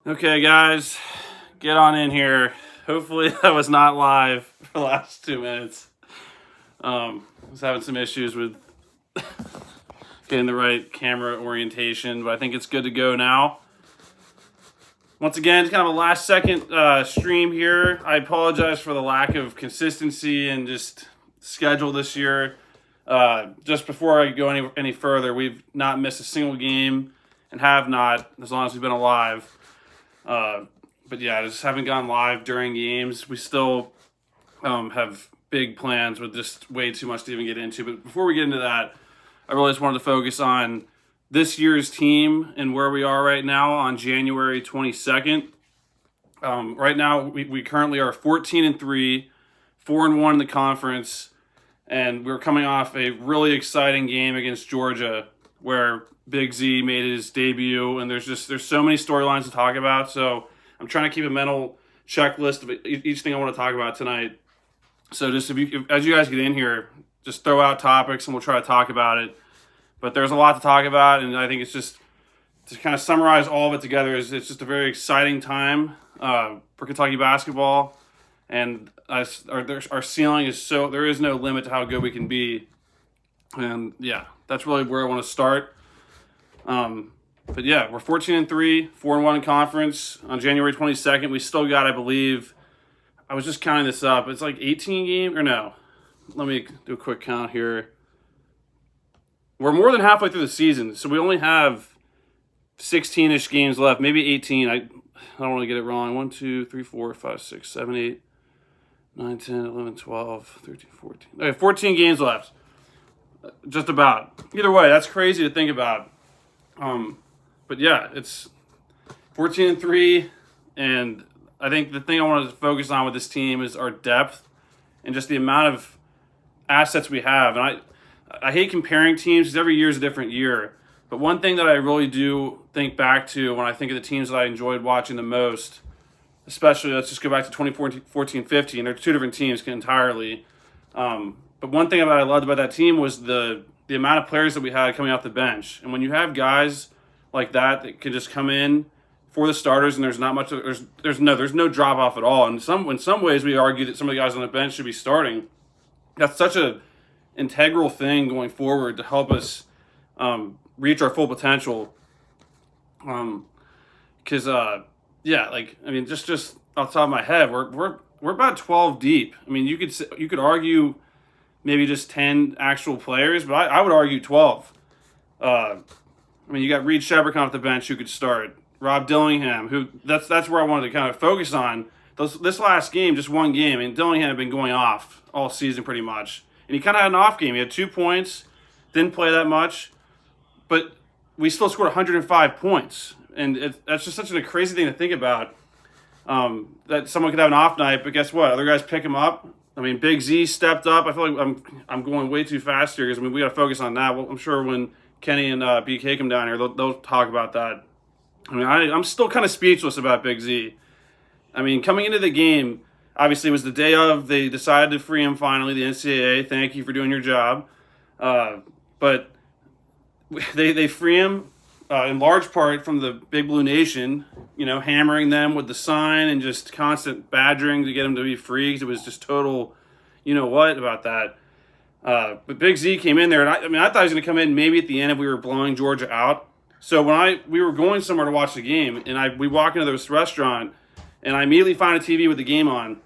Okay, guys, get on in here. Hopefully, that was not live for the last 2 minutes. I was having some issues with getting the right camera orientation, but I think it's good to go now. Once again, it's kind of a last second stream here. I apologize for the lack of consistency and just schedule this year. Just before I go any further, we've not missed a single game and have not as long as we've been alive. But yeah, just haven't gone live during games. We still have big plans with just way too much to even get into. But before we get into that, I really just wanted to focus on this year's team and where we are right now on January 22nd. Right now, we currently are 14-3, 4-1 in the conference, and we're coming off a really exciting game against Georgia where Big Z made his debut, and there's so many storylines to talk about. So I'm trying to keep a mental checklist of each thing I want to talk about tonight. So just as you guys get in here, just throw out topics and we'll try to talk about it. But there's a lot to talk about, and I think it's just to kind of summarize all of it together it's just a very exciting time for Kentucky basketball, and our ceiling is there is no limit to how good we can be, and yeah, that's really where I want to start. But yeah, we're 14-3, 4-1 in conference on January 22nd. We still got, I believe, I was just counting this up. It's like 18 games, or no? Let me do a quick count here. We're more than halfway through the season, so we only have 16-ish games left, maybe 18. I don't want to get it wrong. 1, 2, 3, 4, 5, 6, 7, 8, 9, 10, 11, 12, 13, 14. Okay, 14 games left. Just about. Either way, that's crazy to think about. But yeah, it's 14-3, and I think the thing I wanted to focus on with this team is our depth and just the amount of assets we have. And I hate comparing teams because every year is a different year. But one thing that I really do think back to when I think of the teams that I enjoyed watching the most, especially let's just go back to 2014-15. They're two different teams entirely. But one thing that I loved about that team was the amount of players that we had coming off the bench. And when you have guys like that can just come in for the starters, and there's not much, there's no drop off at all. And in some ways, we argue that some of the guys on the bench should be starting. That's such a integral thing going forward to help us reach our full potential. Because yeah, like I mean, just off the top of my head, we're about 12 deep. I mean, you could argue maybe just 10 actual players, but I would argue 12. I mean, you got Reed Shepard off the bench who could start. Rob Dillingham, who that's where I wanted to kind of focus on. This last game, just one game, and Dillingham had been going off all season pretty much. And he kind of had an off game. He had 2 points, didn't play that much, but we still scored 105 points. And that's just such a crazy thing to think about, that someone could have an off night, but guess what? Other guys pick him up. I mean, Big Z stepped up. I feel like I'm going way too fast here because, I mean, we got to focus on that. Well, I'm sure when Kenny and BK come down here, they'll talk about that. I mean, I'm still kind of speechless about Big Z. I mean, coming into the game, obviously it was the day of. They decided to free him finally, the NCAA. Thank you for doing your job. But they free him in large part from the Big Blue Nation, hammering them with the sign and just constant badgering to get him to be free because it was just total, what about that. But Big Z came in there, and I thought he was going to come in maybe at the end if we were blowing Georgia out. So when we were going somewhere to watch the game, and we walk into this restaurant, and I immediately find a TV with the game on,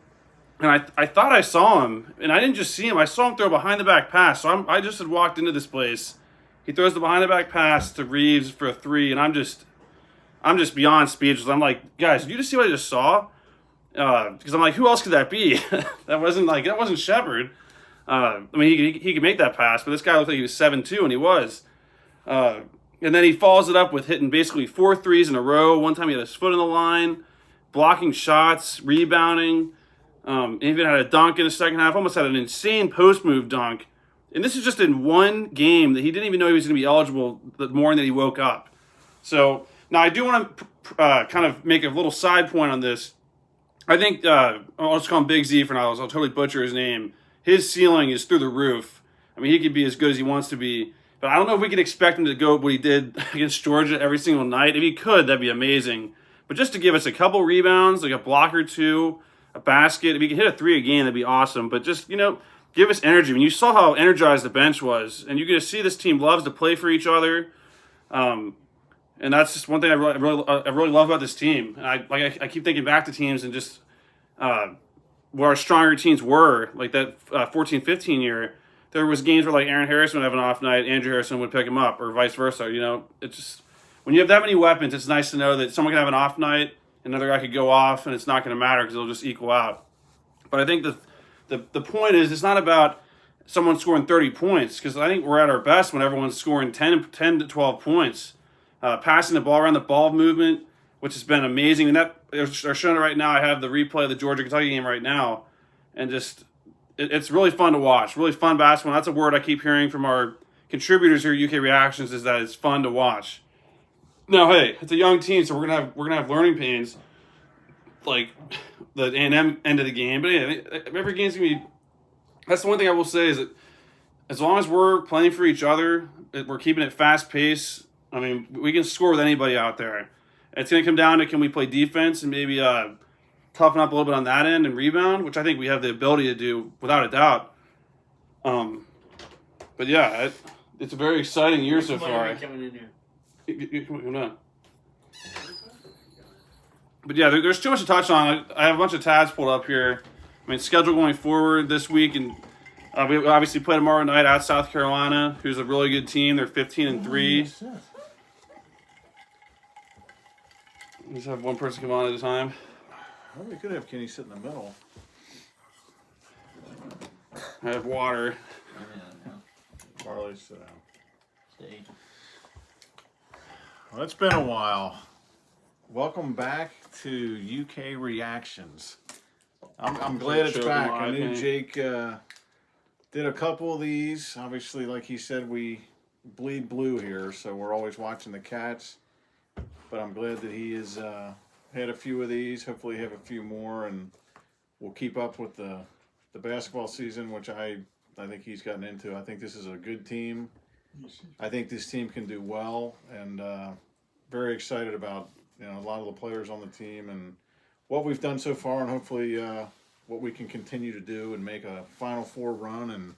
and I thought I saw him, and I didn't just see him. I saw him throw a behind-the-back pass. So I just had walked into this place. He throws the behind-the-back pass to Reeves for a 3, and I'm just beyond speechless. I'm like, guys, did you just see what I just saw? Because I'm like, who else could that be? that wasn't Shepard. I mean, he could make that pass, but this guy looked like he was 7'2", and he was. And then he follows it up with hitting basically 4 threes in a row. One time he had his foot on the line, blocking shots, rebounding. Even had a dunk in the second half. Almost had an insane post-move dunk. And this is just in one game that he didn't even know he was going to be eligible the morning that he woke up. So now I do want to kind of make a little side point on this. I think I'll just call him Big Z for now. I'll totally butcher his name. His ceiling is through the roof. I mean, he could be as good as he wants to be. But I don't know if we can expect him to go what he did against Georgia every single night. If he could, that'd be amazing. but just to give us a couple rebounds, like a block or two, a basket. If you can hit a 3 a game, that'd be awesome. But just, give us energy. I mean, you saw how energized the bench was, and you can see this team loves to play for each other. And that's just one thing I really love about this team. And I keep thinking back to teams and just where our stronger teams were, like that 14-15 year. There was games where like Aaron Harrison would have an off night, Andrew Harrison would pick him up, or vice versa. It's just when you have that many weapons, it's nice to know that someone can have an off night, another guy could go off, and it's not going to matter because it'll just equal out. But I think the point is it's not about someone scoring 30 points, because I think we're at our best when everyone's scoring 10 to 12 points. Passing the ball around, the ball movement, which has been amazing. And they're showing it right now. I have the replay of the Georgia-Kentucky game right now. And just, it's really fun to watch. Really fun basketball. That's a word I keep hearing from our contributors here at UK Reactions, is that it's fun to watch. Now, hey, it's a young team, so we're gonna have learning pains, like the A&M end of the game. But yeah, every game's gonna be. That's the one thing I will say is that as long as we're playing for each other, we're keeping it fast paced. I mean, we can score with anybody out there. It's going to come down to, can we play defense and maybe toughen up a little bit on that end and rebound, which I think we have the ability to do without a doubt. But yeah, it's a very exciting year so far. Coming in here. Come on. But yeah, there's too much to touch on. I have a bunch of tabs pulled up here. I mean, schedule going forward this week, and we obviously play tomorrow night at South Carolina, who's a really good team. They're 15-3. Just have one person come on at a time. Well, we could have Kenny sit in the middle. I have water. Barley, sit down. Stay. Well, it's been a while. Welcome back to UK Reactions. I'm glad it's back. I knew Jake did a couple of these. Obviously, like he said, we bleed blue here, so we're always watching the Cats. But I'm glad that he has had a few of these. Hopefully have a few more, and we'll keep up with the basketball season, which I think he's gotten into. I think this is a good team. I think this team can do well, and very excited about a lot of the players on the team and what we've done so far, and hopefully what we can continue to do and make a Final Four run, and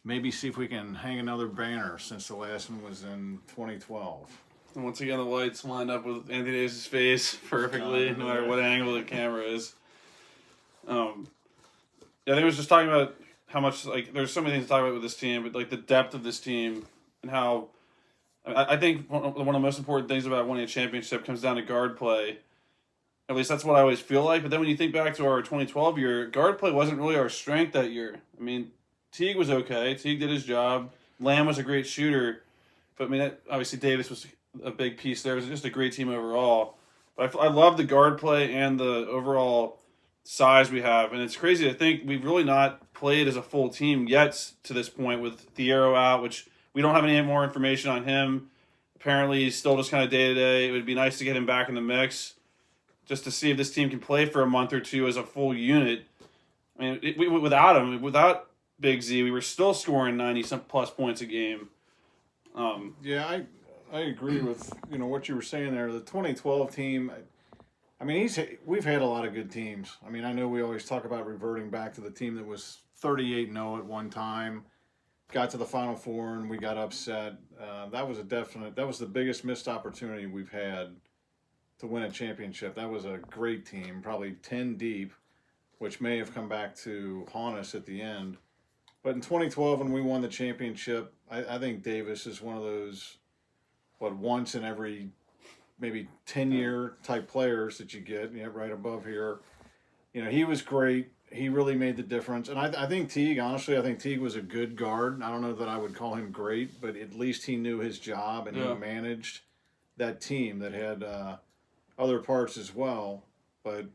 maybe see if we can hang another banner, since the last one was in 2012. And once again, the lights lined up with Anthony Davis' face perfectly, no matter what angle the camera is. Yeah, I think I was just talking about how much, like, there's so many things to talk about with this team, but like the depth of this team and how I think one of the most important things about winning a championship comes down to guard play. At least that's what I always feel like. But then when you think back to our 2012 year, guard play wasn't really our strength that year. I mean, Teague was okay. Teague did his job. Lamb was a great shooter. But I mean, obviously Davis was a big piece there. It was just a great team overall. But I love the guard play and the overall size we have. And it's crazy to think we've really not played as a full team yet to this point, with Thiero out, which we don't have any more information on him. Apparently he's still just kind of day-to-day. It would be nice to get him back in the mix just to see if this team can play for a month or two as a full unit. I mean, without him, without Big Z, we were still scoring 90-plus points a game. Yeah, I agree with what you were saying there. The 2012 team, I mean, we've had a lot of good teams. I mean, I know we always talk about reverting back to the team that was 38-0 at one time, got to the Final Four, and we got upset. That was the biggest missed opportunity we've had to win a championship. That was a great team, probably 10 deep, which may have come back to haunt us at the end. But in 2012, when we won the championship, I think Davis is one of those, once in every maybe 10-year type players that you get, right above here. He was great. He really made the difference. And I think Teague, honestly, was a good guard. I don't know that I would call him great, but at least he knew his job, and he managed that team that had other parts as well. But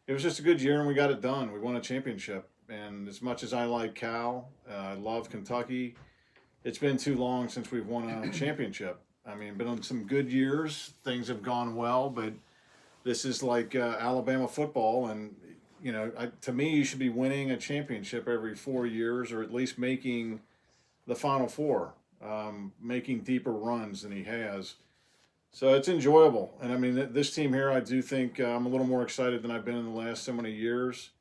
it was just a good year, and we got it done. We won a championship. And as much as I like Cal, I love Kentucky, it's been too long since we've won a championship. I mean, been on some good years. Things have gone well, but this is like Alabama football. And, to me, you should be winning a championship every 4 years, or at least making the Final Four, making deeper runs than he has. So it's enjoyable, and I mean this team here. I do think I'm a little more excited than I've been in the last so many years.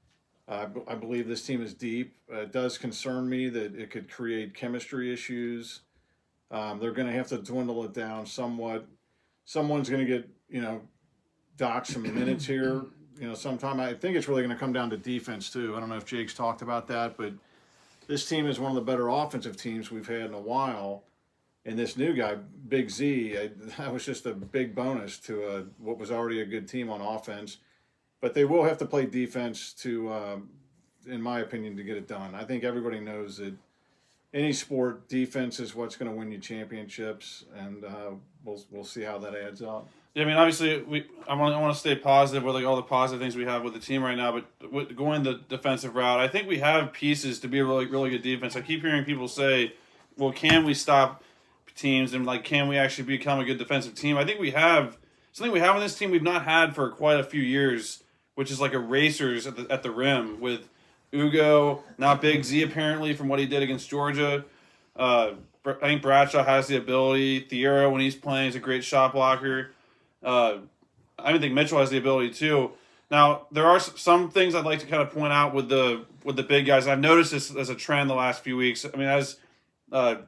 I believe this team is deep. It does concern me that it could create chemistry issues. They're going to have to dwindle it down somewhat. Someone's going to get docked some minutes here. Sometime I think it's really going to come down to defense too. I don't know if Jake's talked about that, but this team is one of the better offensive teams we've had in a while. And this new guy, Big Z, that was just a big bonus to what was already a good team on offense. But they will have to play defense to, in my opinion, to get it done. I think everybody knows that any sport, defense is what's going to win you championships, and we'll see how that adds up. Yeah, I mean, obviously, I want to stay positive with all the positive things we have with the team right now. But going the defensive route, I think we have pieces to be a really, really good defense. I keep hearing people say, "Well, can we stop teams and can we actually become a good defensive team?" I think we have something we have on this team we've not had for quite a few years, which is erasers at the rim with Ugo, now Big Z apparently from what he did against Georgia. I think Bradshaw has the ability. Thiero, when he's playing, is a great shot blocker. I even think Mitchell has the ability too. Now there are some things I'd like to kind of point out with the big guys. I've noticed this as a trend the last few weeks. I mean, as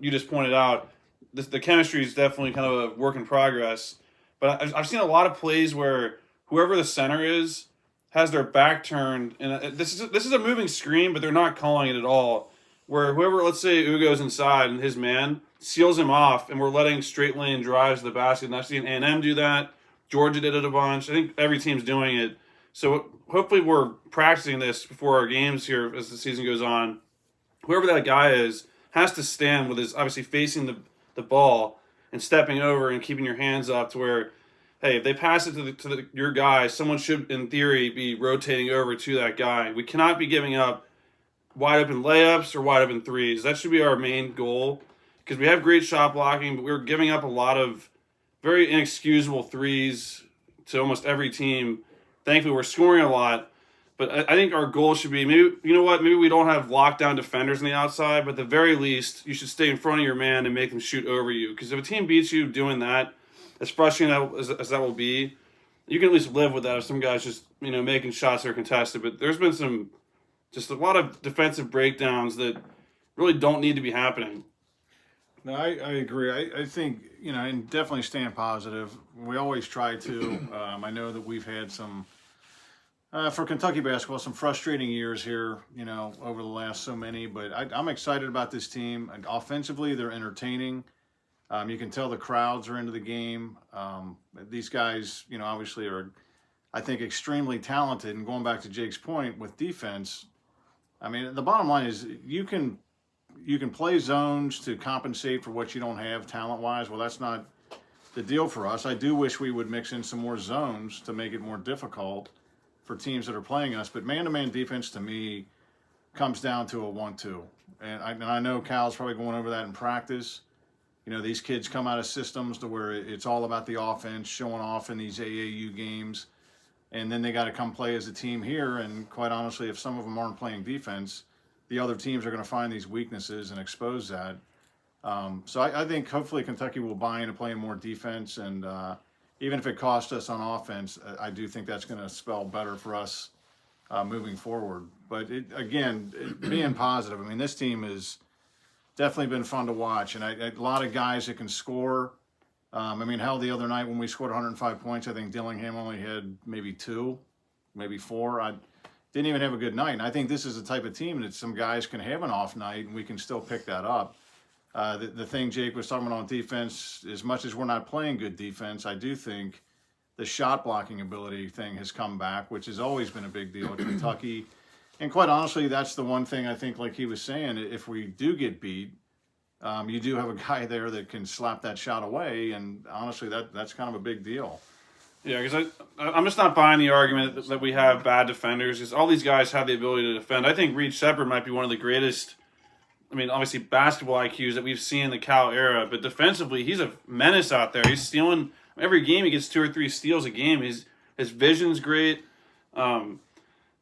you just pointed out, the chemistry is definitely kind of a work in progress. But I've seen a lot of plays where whoever the center is has their back turned, and this is a moving screen, but they're not calling it at all. Where whoever, let's say Ugo's inside and his man seals him off, and we're letting straight lane drives to the basket. And I've seen A&M do that. Georgia did it a bunch. I think every team's doing it. So hopefully we're practicing this before our games here as the season goes on. Whoever that guy is has to stand with his obviously facing the ball and stepping over and keeping your hands up to where, hey, if they pass it to your guy, someone should, in theory, be rotating over to that guy. We cannot be giving up wide open layups or wide open threes. That should be our main goal because we have great shot blocking, but we're giving up a lot of very inexcusable threes to almost every team. Thankfully, we're scoring a lot. But I think our goal should be, maybe we don't have lockdown defenders on the outside, but at the very least, you should stay in front of your man and make them shoot over you. Because if a team beats you doing that, as frustrating as that will be, you can at least live with that if some guys just, making shots that are contested. But there's been just a lot of defensive breakdowns that really don't need to be happening. No, I agree. I think, and definitely staying positive. We always try to. I know that we've had some... for Kentucky basketball, some frustrating years here, over the last so many. But I'm excited about this team. And offensively, they're entertaining. You can tell the crowds are into the game. These guys, obviously are, I think, extremely talented. And going back to Jake's point with defense, I mean, the bottom line is you can play zones to compensate for what you don't have talent-wise. Well, that's not the deal for us. I do wish we would mix in some more zones to make it more difficult for teams that are playing us, but man-to-man defense to me comes down to a 1-2. And I know Cal's probably going over that in practice. These kids come out of systems to where it's all about the offense, showing off in these AAU games, and then they got to come play as a team here. And quite honestly, if some of them aren't playing defense, the other teams are going to find these weaknesses and expose that. So I think hopefully Kentucky will buy into playing more defense, and even if it costs us on offense, I do think that's going to spell better for us moving forward. But being positive, I mean, this team has definitely been fun to watch, and a lot of guys that can score. I mean, hell, the other night when we scored 105 points, I think Dillingham only had maybe 2, maybe 4. I didn't even have a good night. And I think this is the type of team that some guys can have an off night, and we can still pick that up. The thing Jake was talking about on defense, as much as we're not playing good defense, I do think the shot blocking ability thing has come back, which has always been a big deal at Kentucky. And quite honestly, that's the one thing I think, like he was saying, if we do get beat, you do have a guy there that can slap that shot away. And honestly, that's kind of a big deal. Yeah, because I'm just not buying the argument that we have bad defenders. Because all these guys have the ability to defend. I think Reed Sheppard might be one of the greatest, obviously basketball IQs that we've seen in the Cal era. But defensively, he's a menace out there. He's stealing every game. He gets 2 or 3 steals a game. His vision's great.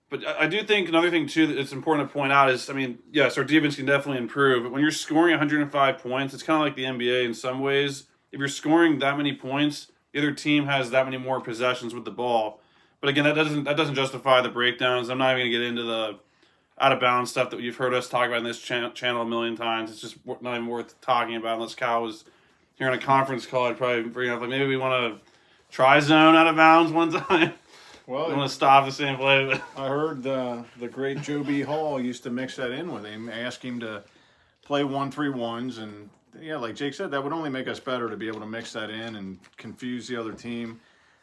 But I do think another thing, too, that it's important to point out is, yes, our defense can definitely improve. But when you're scoring 105 points, it's kind of like the NBA in some ways. If you're scoring that many points, the other team has that many more possessions with the ball. But again, that doesn't justify the breakdowns. I'm not even going to get into the out of bounds stuff that you've heard us talk about in this channel a million times. It's just not even worth talking about unless Kyle was here on a conference call. I'd probably bring up like maybe we want to try zone out of bounds one time. Well, I want to stop the same play. But I heard the great Joe B. Hall used to mix that in with him, ask him to play 1-3-1s, and yeah, like Jake said, that would only make us better to be able to mix that in and confuse the other team.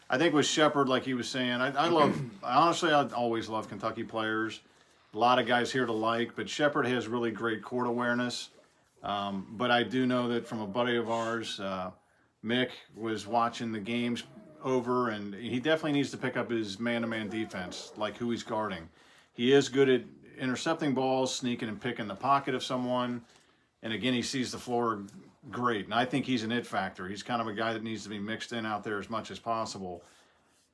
I think with Shepard, like he was saying, I always love Kentucky players. A lot of guys here to like, but Shepard has really great court awareness. But I do know that from a buddy of ours, Mick was watching the games over, and he definitely needs to pick up his man-to-man defense, like who he's guarding. He is good at intercepting balls, sneaking and picking the pocket of someone, and again, he sees the floor great. And I think he's an it factor. He's kind of a guy that needs to be mixed in out there as much as possible.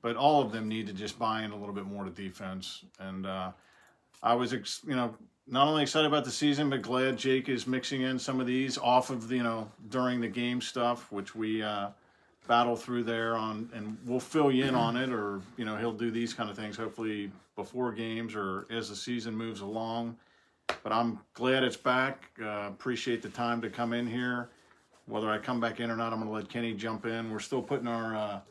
But all of them need to just buy in a little bit more to defense. And I was, not only excited about the season, but glad Jake is mixing in some of these off of the, during the game stuff, which we battle through there on, and we'll fill you in on it, or, he'll do these kind of things hopefully before games or as the season moves along. But I'm glad it's back. Appreciate the time to come in here. Whether I come back in or not, I'm going to let Kenny jump in. We're still putting our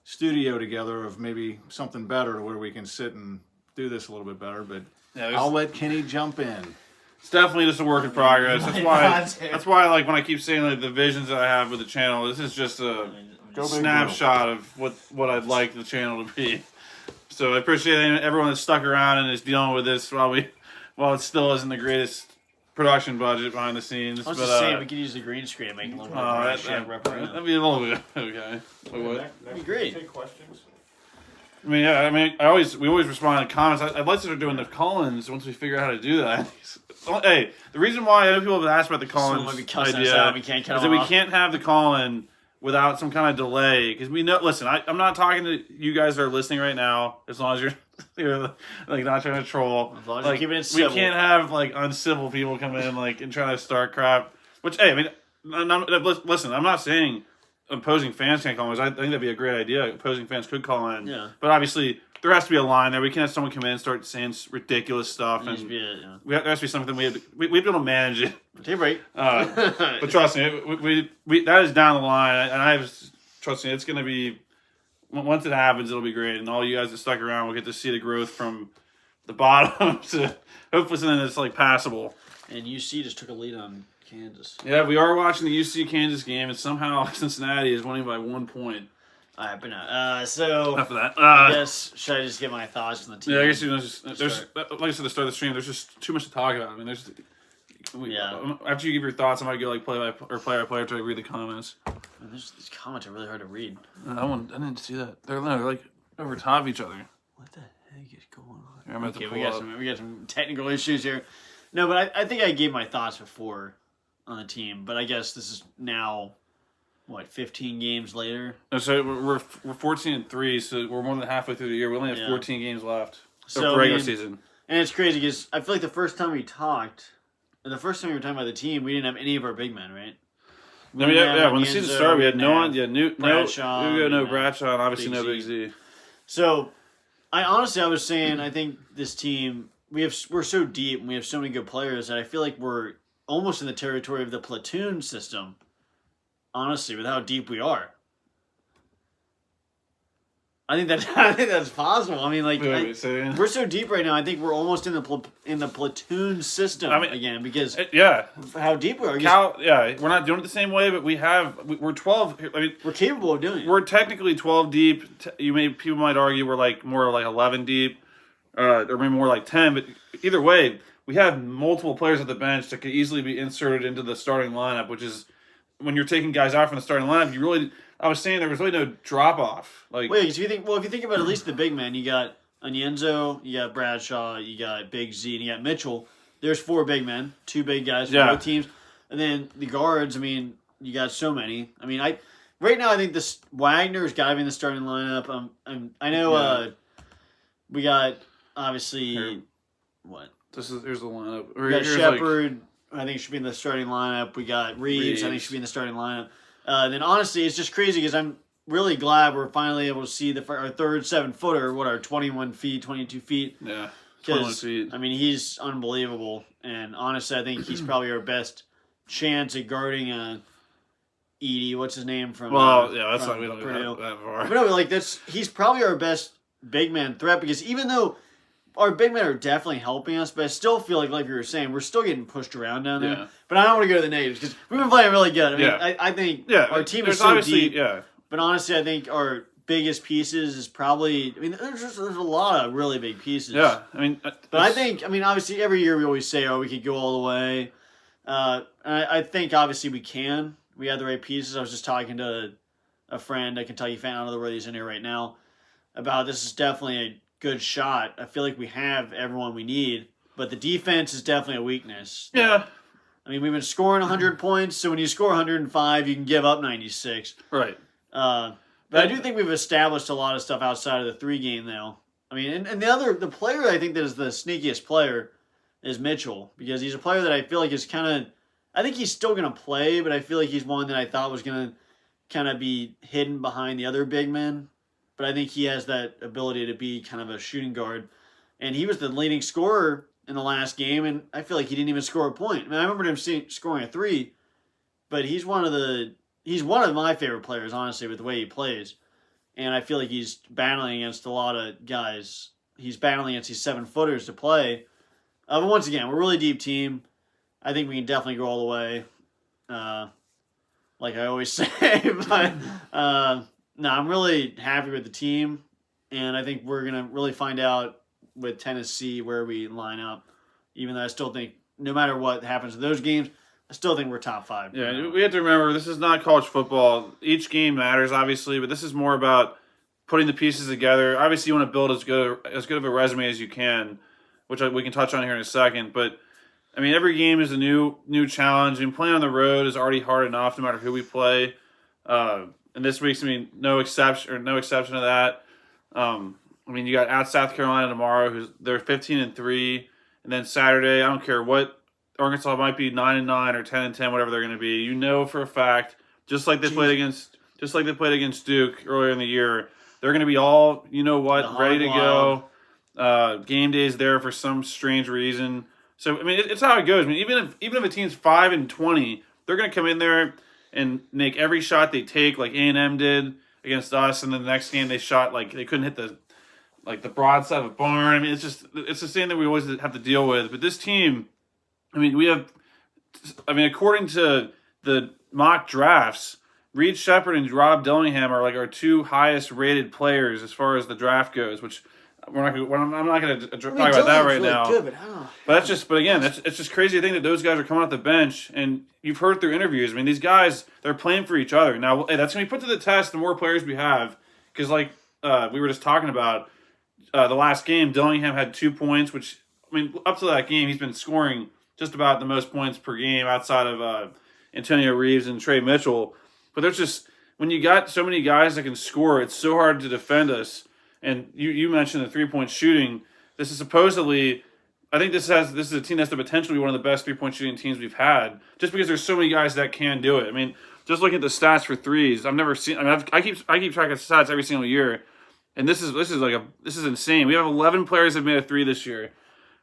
studio together of maybe something better to where we can sit and do this a little bit better. But yeah, I'll let Kenny jump in. It's definitely just a work in progress. That's why, like when I keep saying like the visions that I have with the channel, this is just a snapshot of what I'd like the channel to be. So I appreciate everyone that stuck around and is dealing with this while it still isn't the greatest production budget behind the scenes. I was just saying we could use the green screen and make it look like that'd be a little bit okay. That'd be great. Take questions. We always respond to comments. I'd like to start doing the call-ins once we figure out how to do that. Hey, the reason why I know people have asked about the call-ins idea we can't cut is that we can't have the call-in without some kind of delay, because we know. Listen, I'm not talking to you guys that are listening right now. As long as you're like not trying to troll. As long as like, you're keeping it civil. We can't have like uncivil people come in and trying to start crap. Which listen, I'm not saying opposing fans can't call in. I think that'd be a great idea. Opposing fans could call in. Yeah. But obviously there has to be a line there. We can't have someone come in and start saying ridiculous stuff, and there has to be something we have to be able to manage it. Take a break. But trust me, we that is down the line, and trust me, it's going to be, once it happens, it'll be great, and all you guys that stuck around will get to see the growth from the bottom to hopefully something that's like passable. And UC just took a lead on Kansas. Yeah, we are watching the UC Kansas game, and somehow Cincinnati is winning by 1 point. All right, but no. So enough of that. I guess should I just get my thoughts on the team? Yeah, I guess there's like I said at the start of the stream. There's just too much to talk about. I mean, after you give your thoughts, I might go like player by player to read the comments. Man, these comments are really hard to read. I didn't see that. They're like over top of each other. What the heck is going on? Here, I'm okay, we got some technical issues here. No, but I think I gave my thoughts before on the team. But I guess this is now 15 games later. So we're 14-3, so we're more than halfway through the year. We only have 14 games left. So regular season. And it's crazy because I feel like the first time we were talking about the team, we didn't have any of our big men, right? When the season started, we had Bradshaw, Bradshaw, and obviously no Big Z. So, I was saying, I think this team, we're so deep and we have so many good players that I feel like we're almost in the territory of the platoon system, honestly, with how deep we are. I think that's possible. I mean, like, we're so deep right now. I think we're almost in the platoon system again because how deep we are. We're not doing it the same way, but we're 12. I mean, we're capable of doing it. We're technically 12 deep. People might argue we're like more like 11 deep, or maybe more like 10. But either way, we have multiple players at the bench that could easily be inserted into the starting lineup. Which is when you're taking guys out from the starting lineup, I was saying there was really no drop off. Like, wait, if you think about at least the big men, you got Onyenso, you got Bradshaw, you got Big Z, and you got Mitchell. There's 4 big men, 2 big guys for both teams, and then the guards. I mean, you got so many. I mean, right now I think this Wagner's got to be in the starting lineup. I know we got obviously here's the lineup. We got Shepard. I think should be in the starting lineup. We got Reeves. I think should be in the starting lineup. Then honestly, it's just crazy because really glad we're finally able to see our third 7-footer. What, our 21 feet, 22 feet? Yeah, 21 feet. I mean, he's unbelievable, and honestly, I think he's probably our best chance at guarding Edey. What's his name from? Well, yeah, that's from like we don't Purdue. go that far. But no, like he's probably our best big man threat because even though our big men are definitely helping us, but I still feel like you were saying, we're still getting pushed around down there. Yeah. But I don't want to go to the negatives because we've been playing really good. I mean, Yeah. I think Yeah, our team is there's so obviously- deep. Yeah, But honestly, I think our biggest pieces is probably. I mean, there's a lot of really big pieces. yeah. I mean, But I think, obviously, every year we always say, oh, we could go all the way. I think, obviously, we can. We have the right pieces. I was just talking to a friend, a Kentucky fan, I don't know whether he's in here right now, about this is definitely a good shot. I feel like we have everyone we need, but the defense is definitely a weakness. yeah, I mean, we've been scoring 100 points, so when you score 105, you can give up 96. right. But I do think we've established a lot of stuff outside of the 3 game now. I mean, and the player I think that is the sneakiest player is Mitchell, because he's a player that I feel like is kind of, I think he's still going to play, but I feel like he's one that I thought was going to kind of be hidden behind the other big men. But I think he has that ability to be kind of a shooting guard. And he was the leading scorer in the last game, and I feel like he didn't even score a point. I mean, I remember him scoring a 3, but he's one of my favorite players, honestly, with the way he plays. And I feel like he's battling against a lot of guys. He's battling against these 7-footers to play. But once again, we're a really deep team. I think we can definitely go all the way, like I always say. But no, I'm really happy with the team, and I think we're gonna really find out with Tennessee where we line up. Even though I still think, no matter what happens in those games, I still think we're top 5. Yeah, we have to remember this is not college football. Each game matters, obviously, but this is more about putting the pieces together. Obviously, you want to build as good of a resume as you can, which we can touch on here in a second. But I mean, every game is a new challenge. I mean, playing on the road is already hard enough, no matter who we play. And this week's, no exception to that. I mean, you got at South Carolina tomorrow, they're 15-3, and then Saturday, I don't care what. Arkansas might be 9-9 or 10-10, whatever they're going to be. You know for a fact, just like they played against Duke earlier in the year, they're going to be all ready to go. Game day's there for some strange reason. So I mean, it's how it goes. I mean, even if a team's 5-20, they're going to come in there and make every shot they take, like A&M did against us, and then the next game they shot like they couldn't hit the broadside of a barn. I mean, it's the same that we always have to deal with. But this team. According to the mock drafts, Reed Sheppard and Rob Dillingham are like our 2 highest rated players as far as the draft goes. Which I'm not going to talk about that right now. Good, but it's just crazy to think that those guys are coming off the bench, and you've heard through interviews. I mean, these guys, they're playing for each other. Now, hey, that's going to be put to the test the more players we have, because we were just talking about the last game, Dillingham had 2 points, which up to that game he's been scoring just about the most points per game outside of Antonio Reeves and Trey Mitchell. But there's just, when you got so many guys that can score, it's so hard to defend us. And you mentioned the 3-point shooting. This is supposedly, I think this is a team that's the potential to be one of the best 3-point shooting teams we've had, just because there's so many guys that can do it. I mean, just looking at the stats for threes, I've never seen. I keep track of stats every single year, and this is insane. We have 11 players that have made a 3 this year.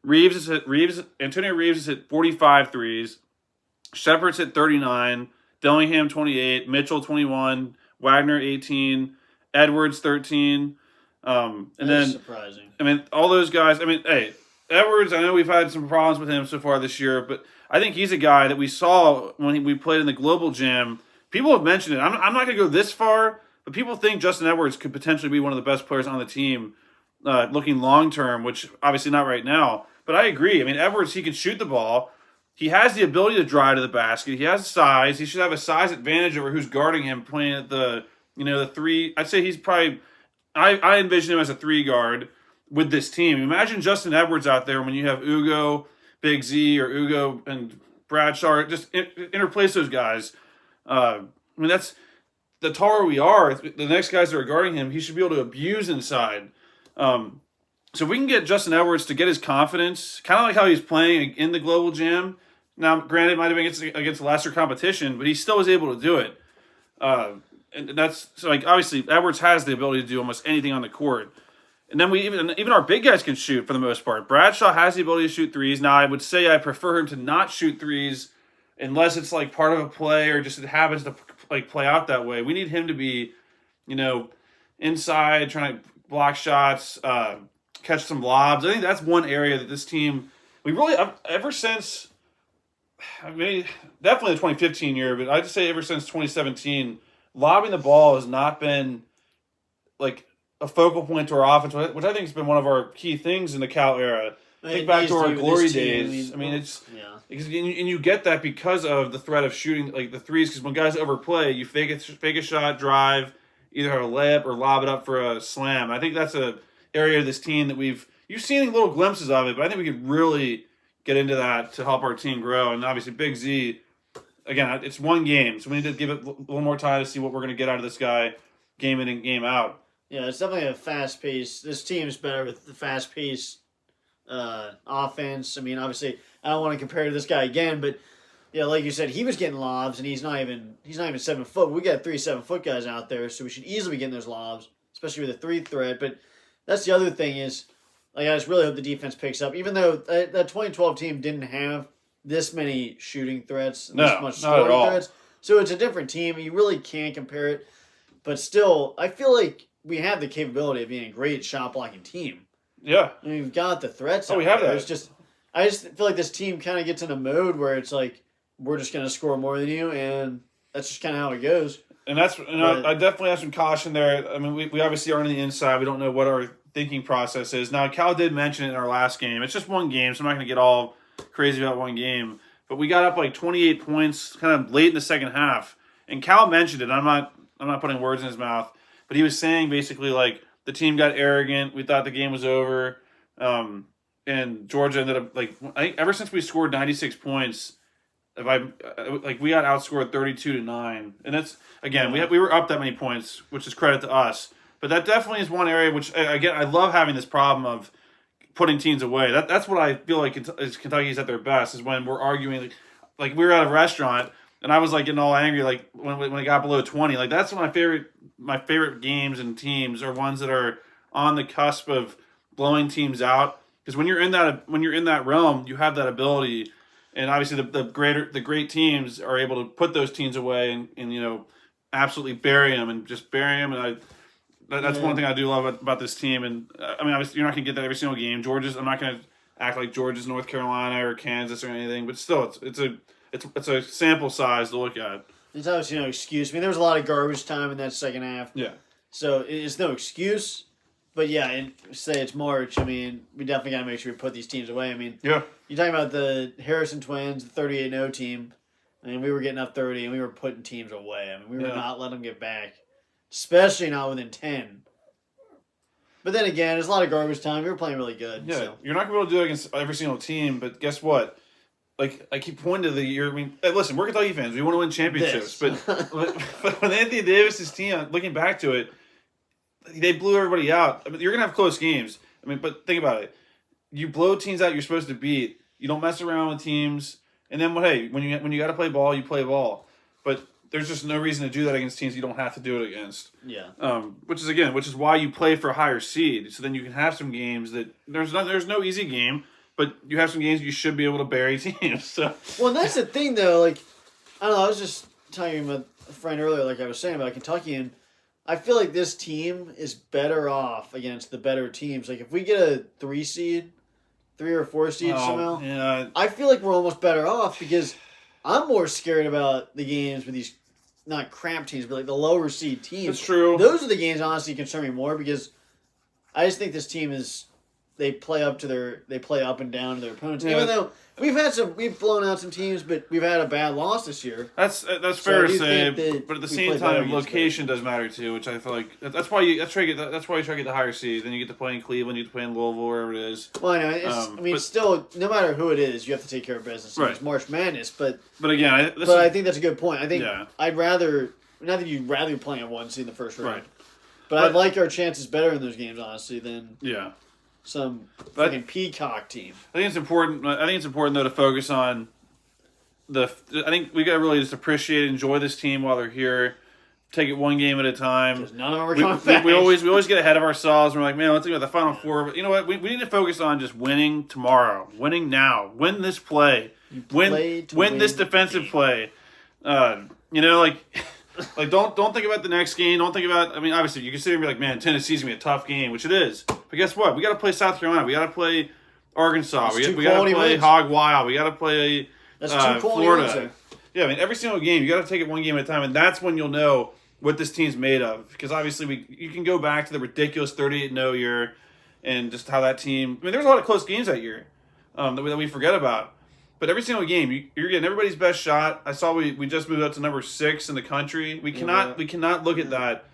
Antonio Reeves has hit 45 threes. Sheppard's hit 39. Dillingham 28. Mitchell 21. Wagner 18. Edwards 13. And then surprising. All those guys. Hey, Edwards. I know we've had some problems with him so far this year, but I think he's a guy that we saw when we played in the Global Jam. People have mentioned it. I'm not going to go this far, but people think Justin Edwards could potentially be one of the best players on the team, looking long term, which obviously not right now. But I agree. Edwards, he can shoot the ball. He has the ability to drive to the basket. He has size. He should have a size advantage over who's guarding him playing at the 3. I'd say he's probably, I envision him as a 3 guard with this team. Imagine Justin Edwards out there when you have Ugo, Big Z, or Ugo and Bradshaw. Just interplace those guys. That's the taller we are. The next guys that are guarding him, he should be able to abuse inside. So if we can get Justin Edwards to get his confidence, kind of like how he's playing in the Global Jam. Now, granted, it might have been against lesser competition, but he still was able to do it. and that's so like obviously Edwards has the ability to do almost anything on the court. And then we even our big guys can shoot for the most part. Bradshaw has the ability to shoot threes. Now I would say I prefer him to not shoot threes unless it's like part of a play or just it happens to like play out that way. We need him to be, inside trying to block shots, catch some lobs. I think that's one area that this team we really ever since. I mean, definitely the 2015 year, but I'd just say ever since 2017, lobbing the ball has not been like a focal point to our offense, which I think has been one of our key things in the Cal era. Think back to our glory days. I mean, it's and you get that because of the threat of shooting like the threes. Because when guys overplay, you fake a shot, drive, either have a layup or lob it up for a slam. I think that's a area of this team that you've seen little glimpses of it, but I think we could really get into that to help our team grow. And obviously, Big Z, again, it's one game, so we need to give it a little more time to see what we're going to get out of this guy game in and game out. Yeah, it's definitely a fast pace. This team's better with the fast pace offense. I mean, obviously, I don't want to compare to this guy again, but yeah, like you said, he was getting lobs, and he's not even 7 foot. We got 3 7-foot guys out there, so we should easily be getting those lobs, especially with a 3 threat. But that's the other thing is, like, I just really hope the defense picks up. Even though that 2012 team didn't have this many shooting threats, and this much scoring threats, so it's a different team. You really can't compare it. But still, I feel like we have the capability of being a great shot blocking team. Yeah, I mean, we've got the threats. We have that. I just feel like this team kind of gets in a mode where it's like we're just going to score more than you, and that's just kind of how it goes. And that's I definitely have some caution there. I mean, we obviously are on the inside. We don't know what our thinking process is. Now, Cal did mention it in our last game. It's just one game, so I'm not going to get all crazy about one game. But we got up like 28 points kind of late in the second half. And Cal mentioned it. I'm not putting words in his mouth. But he was saying basically like the team got arrogant. We thought the game was over. And Georgia ended up like I think ever since we scored 96 points, we got outscored 32-9. And that's again we were up that many points, which is credit to us. But that definitely is one area which again I love having this problem of putting teams away. That's what I feel like Kentucky's at their best is when we're arguing like we were at a restaurant and I was like getting all angry like when it got below 20. Like that's my favorite games and teams are ones that are on the cusp of blowing teams out because when you're in that realm you have that ability and obviously the great teams are able to put those teams away and absolutely bury them and that's one thing I do love about this team. And I mean, obviously, you're not going to get that every single game. I'm not going to act like Georgia's North Carolina or Kansas or anything, but still, it's a sample size to look at. It's obviously no excuse. I mean, there was a lot of garbage time in that second half. Yeah. So it's no excuse. But yeah, and say it's March. I mean, we definitely got to make sure we put these teams away. I mean, yeah. You're talking about the Harrison Twins, the 38-0 team. I mean, we were getting up 30 and we were putting teams away. I mean, we were not letting them get back. Especially not within 10. But then again, there's a lot of garbage time. We were playing really good. Yeah, so. You're not going to be able to do it against every single team, but guess what? Like, I keep pointing to the year. I mean, hey, listen, we're Kentucky fans. We want to win championships. But when Anthony Davis' team, looking back to it, they blew everybody out. I mean, you're going to have close games. I mean, but think about it. You blow teams out you're supposed to beat. You don't mess around with teams. And then, hey, when you got to play ball, you play ball. But there's just no reason to do that against teams you don't have to do it against. Yeah. Which is why you play for a higher seed. So then you can have some games that there's no easy game, but you have some games you should be able to bury teams. So. Well, and that's the thing though. Like, I don't know. I was just talking with a friend earlier, like I was saying about Kentucky, and I feel like this team is better off against the better teams. Like if we get a 3 or 4 seed somehow, yeah. I feel like we're almost better off because I'm more scared about the games with these, not cramped teams, but like the lower seed teams. That's true. Those are the games honestly concern me more because I just think this team they play up and down to their opponents. Yeah. Even though we've blown out some teams, but we've had a bad loss this year. That's fair to say, but at the same time, location does matter too, which I feel like that's why you try to get the higher seed. Then you get to play in Cleveland, you get to play in Louisville, wherever it is. Well, I know. Still, no matter who it is, you have to take care of business. Right. It's March Madness, but again, I think that's a good point. I think I'd rather not that you'd rather be playing a 1 seed in the first round, right? But I'd like our chances better in those games, honestly, than some fucking peacock team. I think it's important though to focus on I think we got to really just appreciate and enjoy this team while they're here. take it one game at a time. Because none of them are coming back. We always get ahead of ourselves. We're like, man, let's think about the Final Four. But you know what? We need to focus on just winning tomorrow, winning now, win this play, win this defensive play. You know, like don't think about the next game. Don't think about. I mean, obviously, you can sit here and be like, man, Tennessee's gonna be a tough game, which it is. But guess what? We got to play South Carolina. We got to play Arkansas. We got to play Hog Wild. We got to play Florida. Yeah, I mean, every single game, you got to take it one game at a time, and that's when you'll know what this team's made of. Because obviously, you can go back to the ridiculous 38-0 year and just how that team. I mean, there was a lot of close games that year that we forget about. But every single game, you're getting everybody's best shot. I saw we just moved up to number 6 in the country. We cannot look at that.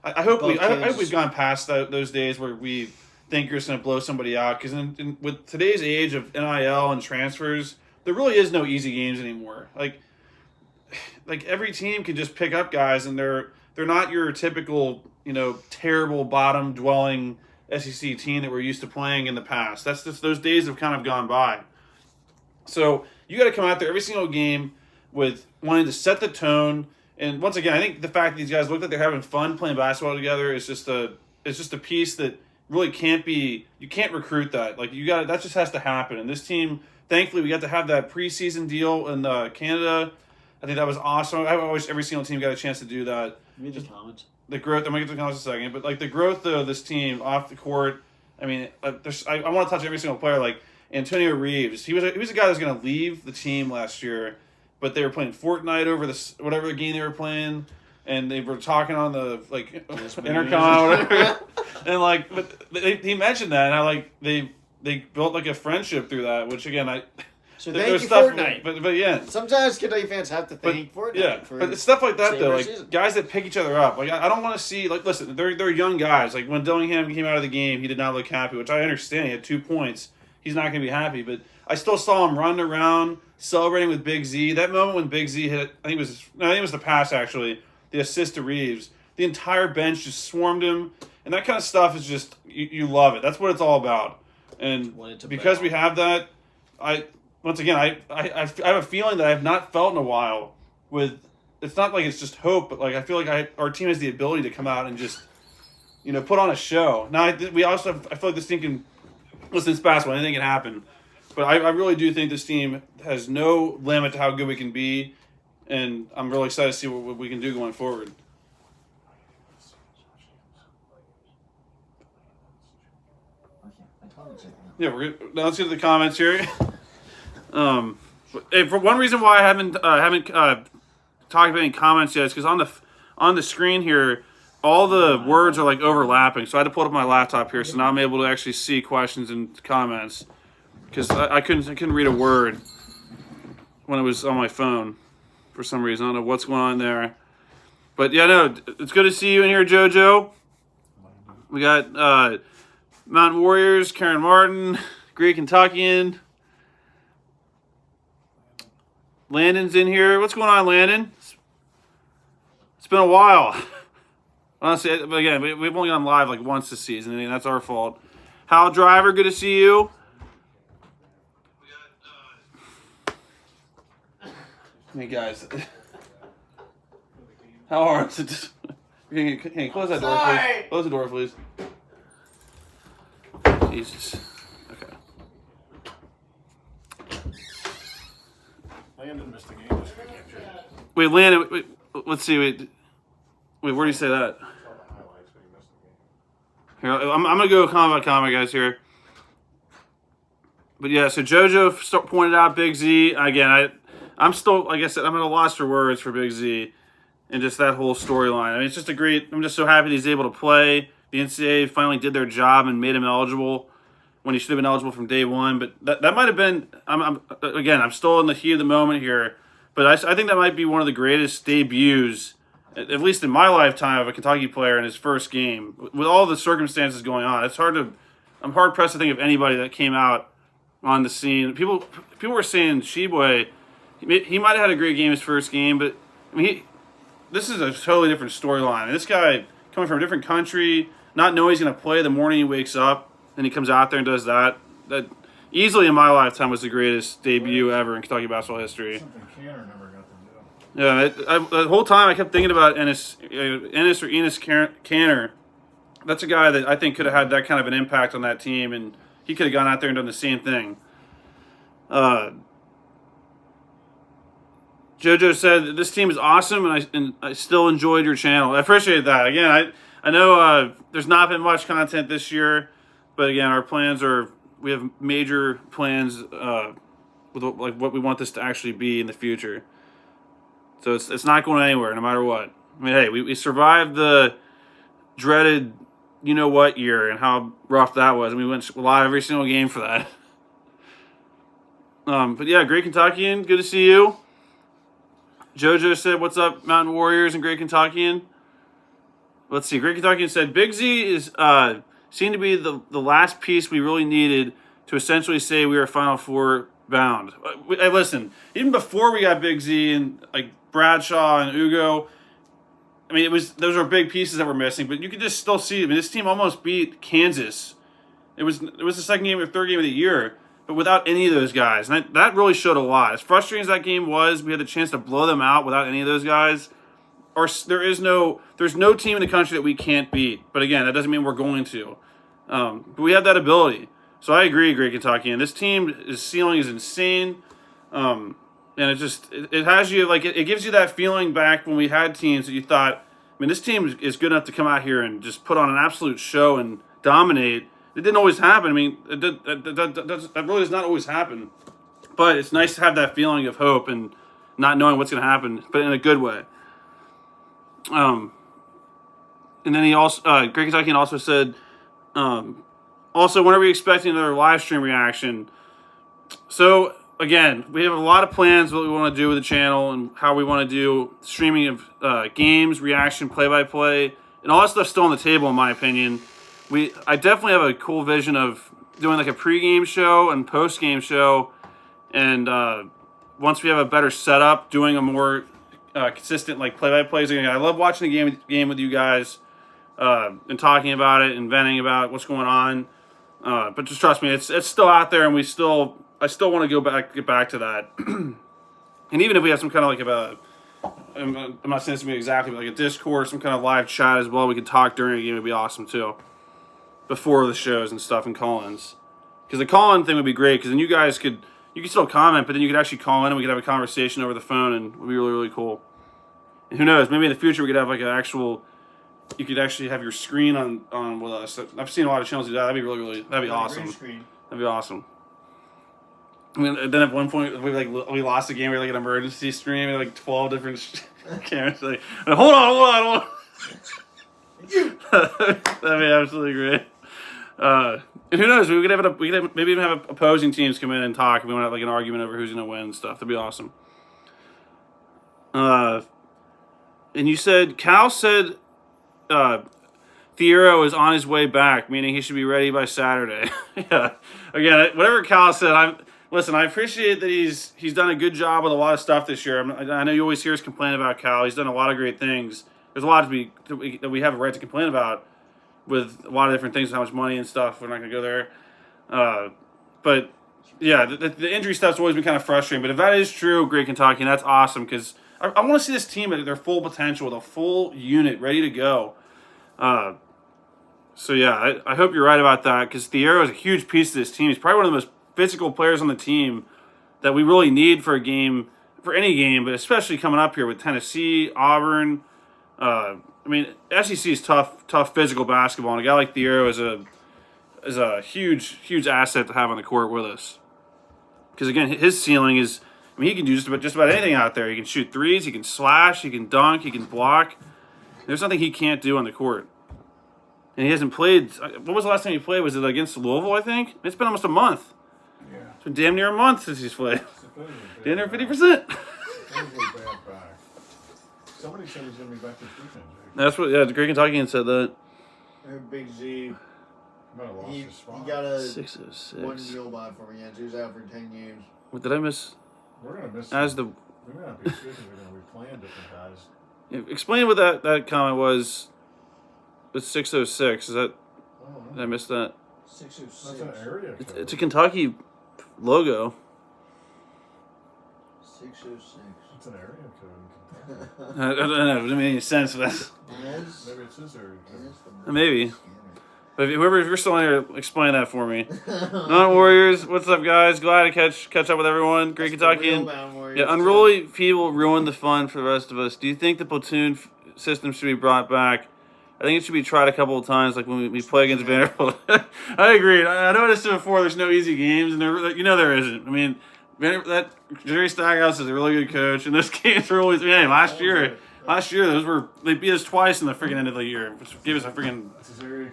I hope we've gone past those days where we think you're just going to blow somebody out. Because with today's age of NIL and transfers, there really is no easy games anymore. Like every team can just pick up guys, and they're not your typical, terrible bottom dwelling SEC team that we're used to playing in the past. That's just, those days have kind of gone by. So you got to come out there every single game with wanting to set the tone. And once again, I think the fact that these guys look like they're having fun playing basketball together is just a piece that really can't be. You can't recruit that. That just has to happen. And this team, thankfully, we got to have that preseason deal in Canada. I think that was awesome. I wish every single team got a chance to do that. Read the comments. The growth. I'm gonna get to the comments in a second, but the growth of this team off the court. I mean, I want to touch every single player. Like Antonio Reeves, he was a guy that was gonna leave the team last year, but they were playing Fortnite over whatever game they were playing, and they were talking on the intercom or whatever, and but he mentioned that, and how they built a friendship through that, which again So thank you, Fortnite. But yeah. Sometimes Kentucky fans have to thank Fortnite. Yeah, but it's stuff like that, though. Guys that pick each other up. I don't want to see, listen, they're young guys. When Dillingham came out of the game, he did not look happy, which I understand. He had 2 points. He's not going to be happy. But I still saw him running around, celebrating with Big Z. That moment when Big Z hit, I think it was the pass, actually, the assist to Reeves. The entire bench just swarmed him. And that kind of stuff is just, you love it. That's what it's all about. And because we have that, once again, I have a feeling that I have not felt in a while. It's not like it's just hope, but I feel like our team has the ability to come out and just, put on a show. Now I feel like this team can. Listen, it's basketball. Anything can happen, but I really do think this team has no limit to how good we can be, and I'm really excited to see what we can do going forward. Yeah, we're good. Now let's get to the comments here. For one reason why I haven't talked about any comments yet is because on the screen here, all the words are overlapping. So I had to pull up my laptop here, so now I'm able to actually see questions and comments because I couldn't read a word when it was on my phone for some reason. I don't know what's going on there, but yeah, no, it's good to see you in here, JoJo. We got Mountain Warriors, Karen Martin, Greek Kentuckian. Landon's in here. What's going on, Landon? It's been a while. Honestly, but again, we've only gone live once this season, and that's our fault. Hal Driver, good to see you. Hey, guys. How hard is it? Hey, close that door, please. Close the door, please. Jesus. Okay. Landon missed the game. Wait, Landon. Wait, let's see. Wait, where do you say that? Here, I'm gonna go comment by comment, guys. Here. But yeah, so JoJo pointed out Big Z again. I'm still, like I said, I'm at a loss for words for Big Z, and just that whole storyline. I mean, it's just a great. I'm just so happy he's able to play. The NCAA finally did their job and made him eligible when he should have been eligible from day one. But that might have been. I'm still in the heat of the moment here. But I think that might be one of the greatest debuts, at least in my lifetime, of a Kentucky player in his first game. With all the circumstances going on, I'm hard pressed to think of anybody that came out on the scene. People were saying Sheboy, he might have had a great game his first game, but I mean, this is a totally different storyline. This guy coming from a different country, not knowing he's going to play the morning he wakes up, and he comes out there and does that. That easily in my lifetime was the greatest debut ever in Kentucky basketball history. Something Canner never got to do. Yeah, the whole time I kept thinking about Enes Kanter. That's a guy that I think could have had that kind of an impact on that team, and he could have gone out there and done the same thing. JoJo said this team is awesome, and I still enjoyed your channel. I appreciate that. Again, I know there's not been much content this year, but again, our plans are we have major plans with like what we want this to actually be in the future. So it's not going anywhere, no matter what. I mean, hey, we survived the dreaded you know what year and how rough that was, and we went live every single game for that. But yeah, Great Kentuckian, good to see you. JoJo said, "What's up, Mountain Warriors and Great Kentuckian?" Let's see. Great Kentuckian said, "Big Z is seemed to be the last piece we really needed to essentially say we are Final Four bound." Hey, listen, even before we got Big Z and like Bradshaw and Ugo, I mean, those are big pieces that were missing. But you could just still see. I mean, this team almost beat Kansas. It was the second game or third game of the year, but without any of those guys. And that really showed a lot. As frustrating as that game was, we had the chance to blow them out without any of those guys. There's no team in the country that we can't beat. But again, that doesn't mean we're going to. But we have that ability. So I agree, Great Kentucky. And this team's ceiling is insane. And it has you, like, it gives you that feeling back when we had teams that you thought, I mean, this team is good enough to come out here and just put on an absolute show and dominate. It didn't always happen. I mean, that really does not always happen. But it's nice to have that feeling of hope and not knowing what's going to happen, but in a good way. And then he also, Great Kentuckian also said, also, when are we expecting another live stream reaction? So, again, we have a lot of plans what we want to do with the channel and how we want to do streaming of games, reaction, play-by-play, and all that stuff's still on the table, in my opinion. I definitely have a cool vision of doing like a pre-game show and post-game show, and once we have a better setup, doing a more consistent like play-by-plays. Again, I love watching the game with you guys and talking about it and venting about what's going on. But just trust me, it's still out there, and I still want to get back to that. And even if we have some kind of like I'm not saying this to be exactly, but like a Discord, some kind of live chat as well, we could talk during a game, it'd be awesome too. Before the shows and stuff and call-ins. Because the call-in thing would be great, because then you could still comment, but then you could actually call in and we could have a conversation over the phone, and it would be really, really cool. And who knows, maybe in the future we could have like you could actually have your screen on with us. I've seen a lot of channels do that. That'd be awesome. That'd be awesome. I mean, then at one point we lost the game. We had like an emergency stream, and like 12 different cameras. Like, hold on. That'd be absolutely great. And who knows? We could maybe even have opposing teams come in and talk. If we want to have like an argument over who's going to win and stuff. That'd be awesome. And you said Cal said Thiero is on his way back, meaning he should be ready by Saturday. Yeah. Again, whatever Cal said, I appreciate that he's done a good job with a lot of stuff this year. I know you always hear us complain about Cal. He's done a lot of great things. There's a lot that we have a right to complain about with a lot of different things, how much money and stuff. We're not going to go there. But, yeah, the injury stuff's always been kind of frustrating. But if that is true, Great Kentucky, and that's awesome, because I want to see this team at their full potential with a full unit ready to go. So, yeah, I hope you're right about that, because Thiero is a huge piece of this team. He's probably one of the most physical players on the team that we really need for any game, but especially coming up here with Tennessee, Auburn. I mean, SEC is tough physical basketball, and a guy like Thiero is a huge asset to have on the court with us. Because again, his ceiling is, I mean, he can do just about anything out there. He can shoot threes, he can slash, he can dunk, he can block. There's nothing he can't do on the court. And he hasn't played. What was the last time he played? Was it against Louisville? I think it's been almost a month. Yeah. It's been damn near a month since he's played. Damn near 50%. Somebody said he's going to be back this weekend. That's what. Yeah, the Great Kentuckian said that. And Big Z. He got a 606. 1 deal by for me. He was out for 10 games. What did I miss? We're going to miss. We may not be speaking. We're going to be playing different guys. Yeah, explain what that comment was. With 606. Is that? Did I miss that? 606. That's an area. It's a Kentucky logo. 606. It's an area code. I don't know. It doesn't make any sense. But Maybe it's his area code. maybe. But whoever, if you're still in here, explain that for me. Non Warriors, what's up, guys? Glad to catch up with everyone. Great Kentuckian. Yeah, unruly people ruin the fun for the rest of us. Do you think the platoon system should be brought back? I think it should be tried a couple of times, like when we play against Vanderbilt. I agree. I noticed before there's no easy games, and there isn't. I mean, that Jerry Stackhouse is a really good coach, and those games were always. Last year they beat us twice in the freaking end of the year, which gave us a freaking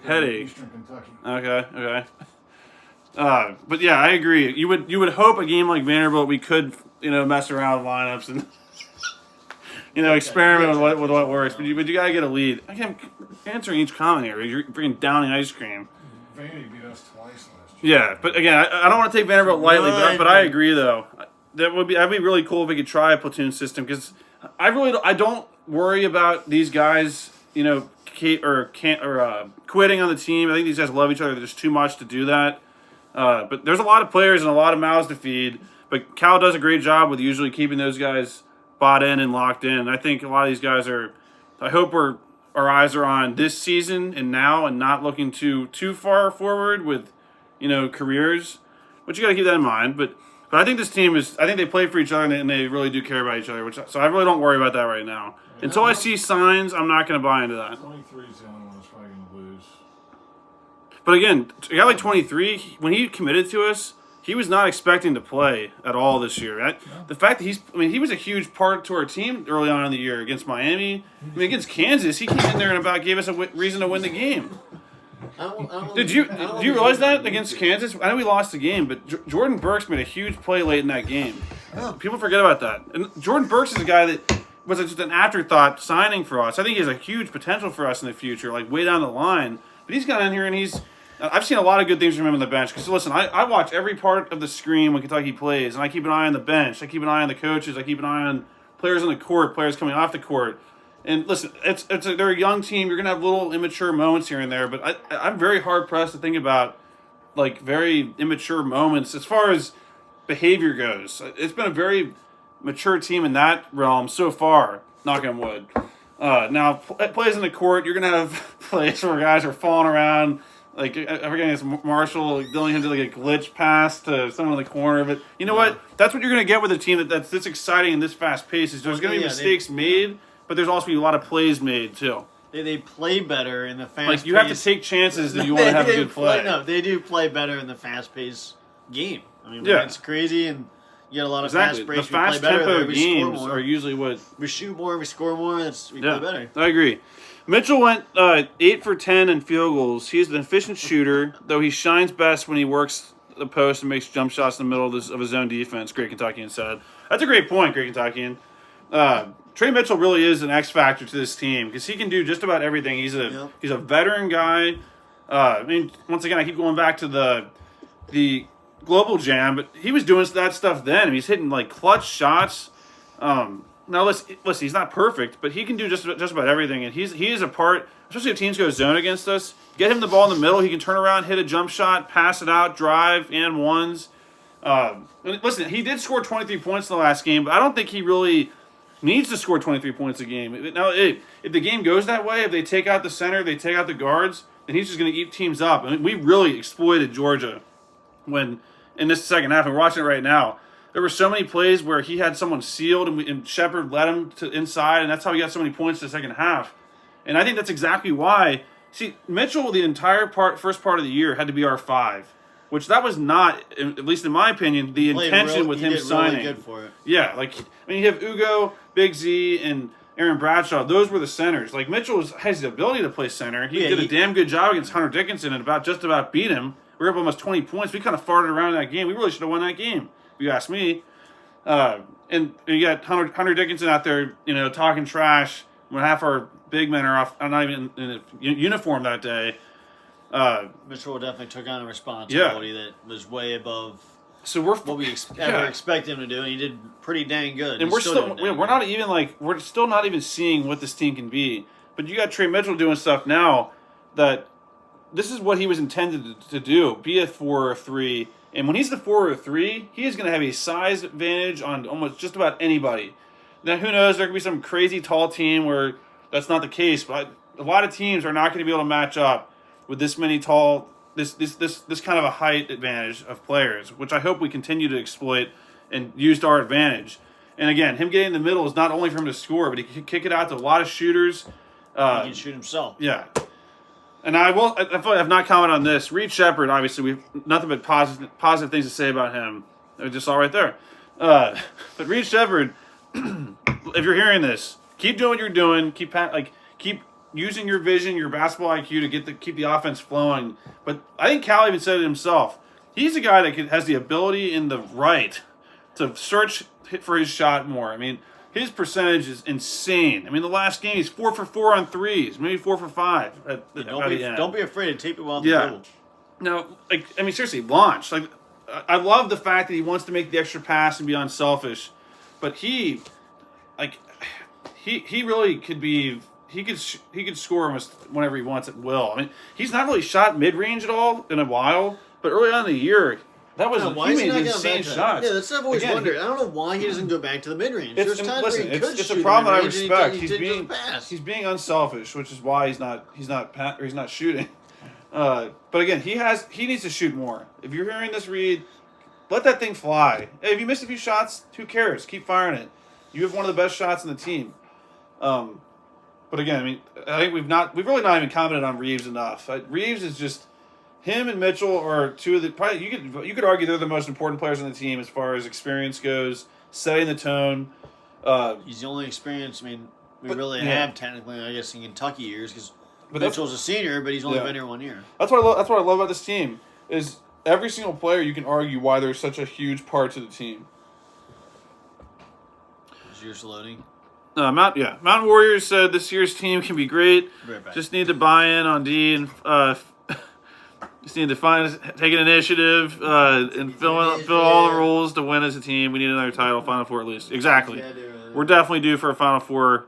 headache. Eastern Kentucky. Okay. But yeah, I agree. You would hope a game like Vanderbilt we could mess around with lineups and experiment with what works. But you gotta get a lead. I can't answering each comment here. You're freaking downing ice cream. Vandy beat us twice last year. Yeah, but again, I don't want to take Vanderbilt lightly, but I agree though. That'd be really cool if we could try a platoon system because I don't worry about these guys, quitting on the team. I think these guys love each other. There's too much to do that. But there's a lot of players and a lot of mouths to feed. But Cal does a great job with usually keeping those guys bought in and locked in. I think a lot of these guys I hope our eyes are on this season and now and not looking too far forward with, careers. But you got to keep that in mind. But I think this team I think they play for each other and they really do care about each other. So I really don't worry about that right now. Until I see signs, I'm not going to buy into that. 23 is the only one that's probably going to lose. But again, a guy like 23, when he committed to us, he was not expecting to play at all this year. The fact that he was a huge part to our team early on in the year against Miami. Against Kansas, he came in there and about gave us a reason to win the game. Did you realize that against Kansas? I know we lost the game, but Jordan Burks made a huge play late in that game. People forget about that. And Jordan Burks is a guy that was just an afterthought signing for us. I think he has a huge potential for us in the future, like way down the line. But he's got in here and I've seen a lot of good things from him on the bench. Because listen, I watch every part of the screen when Kentucky plays, and I keep an eye on the bench. I keep an eye on the coaches. I keep an eye on players on the court, players coming off the court. And listen, they're a young team. You're gonna have little immature moments here and there, but I'm very hard pressed to think about like very immature moments as far as behavior goes. It's been a very mature team in that realm so far. Knock on wood. Now plays in the court, you're gonna have plays where guys are falling around. Like I forget it's Marshall Dillingham did like a glitch pass to someone in the corner. But you know what? That's what you're gonna get with a team that's this exciting and this fast paced. Is there's gonna be mistakes made, but there's also gonna be a lot of plays made too. They play better in the fast. Like you have to take chances if you want to have a good play. No, they do play better in the fast paced game. I mean, when it's crazy and you get a lot of fast breaks. The fast tempo games are usually what we shoot more, we score more. We play better. I agree. Mitchell went 8 for 10 in field goals. He's an efficient shooter, though he shines best when he works the post and makes jump shots in the middle of his own defense. Great Kentuckian said. That's a great point, Great Kentuckian. Trey Mitchell really is an X factor to this team because he can do just about everything. He's a veteran guy. I mean, once again, I keep going back to the Global Jam, but he was doing that stuff then. I mean, he's hitting like clutch shots. Now, listen, he's not perfect, but he can do just about everything, and he is a part, especially if teams go zone against us. Get him the ball in the middle. He can turn around, hit a jump shot, pass it out, drive, and ones. And listen, he did score 23 points in the last game, but I don't think he really needs to score 23 points a game. Now, if the game goes that way, if they take out the center, they take out the guards, then he's just going to eat teams up. I mean, we really exploited Georgia when in this second half, and we're watching it right now. There were so many plays where he had someone sealed and Shepard led him to inside, and that's how he got so many points in the second half. And I think that's exactly why. See, Mitchell, the entire first part of the year, had to be our 5, which that was not, at least in my opinion, the intention with him signing. Really good for it. Yeah, you have Ugo, Big Z, and Aaron Bradshaw. Those were the centers. Like Mitchell has the ability to play center. He did a damn good job against Hunter Dickinson and just about beat him. We were up almost 20 points. We kind of farted around in that game. We really should have won that game, if you ask me. And you got Hunter Dickinson out there, talking trash when half our big men are off, not even in uniform that day. Mitchell definitely took on a responsibility that was way above what we ever expect him to do, and he did pretty dang good. And we're still not even seeing what this team can be. But you got Trey Mitchell doing stuff now that this is what he was intended to do, be a 4 or 3. And when he's the 4 or 3, he is going to have a size advantage on almost just about anybody. Now, who knows? There could be some crazy tall team where that's not the case, but a lot of teams are not going to be able to match up with this many tall, this kind of a height advantage of players, which I hope we continue to exploit and use to our advantage. And again, him getting in the middle is not only for him to score, but he can kick it out to a lot of shooters. He can shoot himself. Yeah. And I have not commented on this. Reed Shepherd, obviously, we've nothing but positive things to say about him. They're just all right there. But Reed Shepherd, if you're hearing this, keep doing what you're doing. Keep using your vision, your basketball IQ to keep the offense flowing. But I think Cal even said it himself. He's a guy that has the ability and the right to search for his shot more. I mean, his percentage is insane. I mean, the last game he's 4 for 4 on threes, maybe 4 for 5. Don't be afraid to take the ball off the dribble. No, seriously, launch. I love the fact that he wants to make the extra pass and be unselfish, but he really could be. He could score almost whenever he wants at will. I mean, he's not really shot mid range at all in a while, but early on in the year, he made insane shots. Yeah, that's what I've always wondered. I don't know why he doesn't go back to the mid range. It's a problem that I respect. He's being unselfish, which is why he's not shooting. But again, he needs to shoot more. If you're hearing this, Reed, let that thing fly. Hey, if you missed a few shots, who cares? Keep firing it. You have one of the best shots in the team. But again, I mean, I think we've really not even commented on Reeves enough. Reeves is just him and Mitchell are two of the probably you could argue they're the most important players on the team as far as experience goes, setting the tone. He's the only experience. I mean, we have technically, I guess, in Kentucky years because Mitchell's a senior, but he's only been here 1 year. That's what I love about this team is every single player. You can argue why they're such a huge part to the team. Is yours loading? Mountain Warriors said this year's team can be great. Just need to buy in on D and just need to take an initiative and fill all the roles to win as a team. We need another title, Final Four at least. Exactly. Yeah, we're definitely due for a Final Four,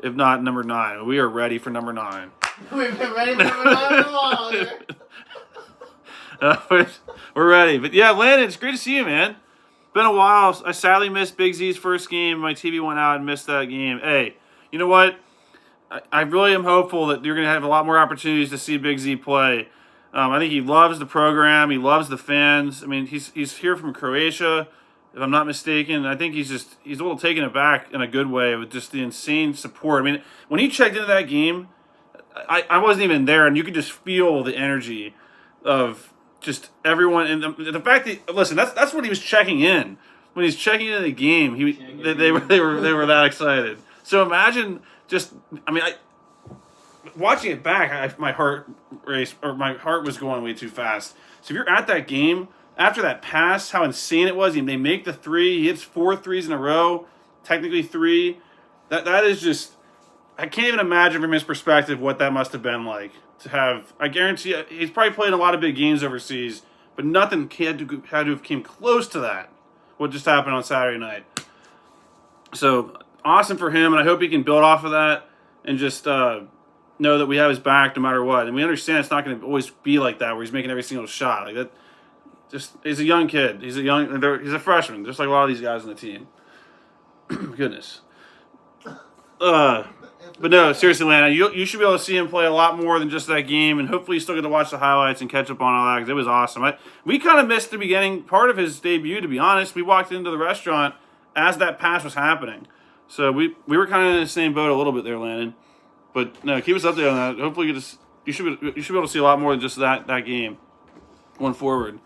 if not number 9. We are ready for number 9. We've been ready for number 9 for a while. We're ready. But yeah, Landon, it's great to see you, man. Been a while. I sadly missed Big Z's first game. My TV went out and missed that game. Hey, you know what? I really am hopeful that you're going to have a lot more opportunities to see Big Z play. I think he loves the program. He loves the fans. I mean, he's here from Croatia, if I'm not mistaken. I think he's a little taken aback in a good way with just the insane support. I mean, when he checked into that game, I wasn't even there, and you could just feel the energy of just everyone, and the fact that that's what he was checking in when he's checking into the game. They were that excited. So imagine watching it back, my heart was going way too fast. So if you're at that game after that pass, how insane it was. They make the 3. He hits 4 threes in a row, technically 3. That is just, I can't even imagine from his perspective what that must have been like. To have, I guarantee he's probably played a lot of big games overseas, but nothing had to have came close to that. What just happened on Saturday night? So awesome for him, and I hope he can build off of that and just know that we have his back no matter what. And we understand it's not going to always be like that, where he's making every single shot like that. Just he's a young kid. He's a freshman, just like a lot of these guys on the team. Goodness. But no, seriously, Lana, you should be able to see him play a lot more than just that game, and hopefully you still get to watch the highlights and catch up on all that, because it was awesome. We kind of missed the beginning part of his debut, to be honest. We walked into the restaurant as that pass was happening. So we were kind of in the same boat a little bit there, Landon. But no, keep us up there on that. Hopefully you should be able to see a lot more than just that game going forward.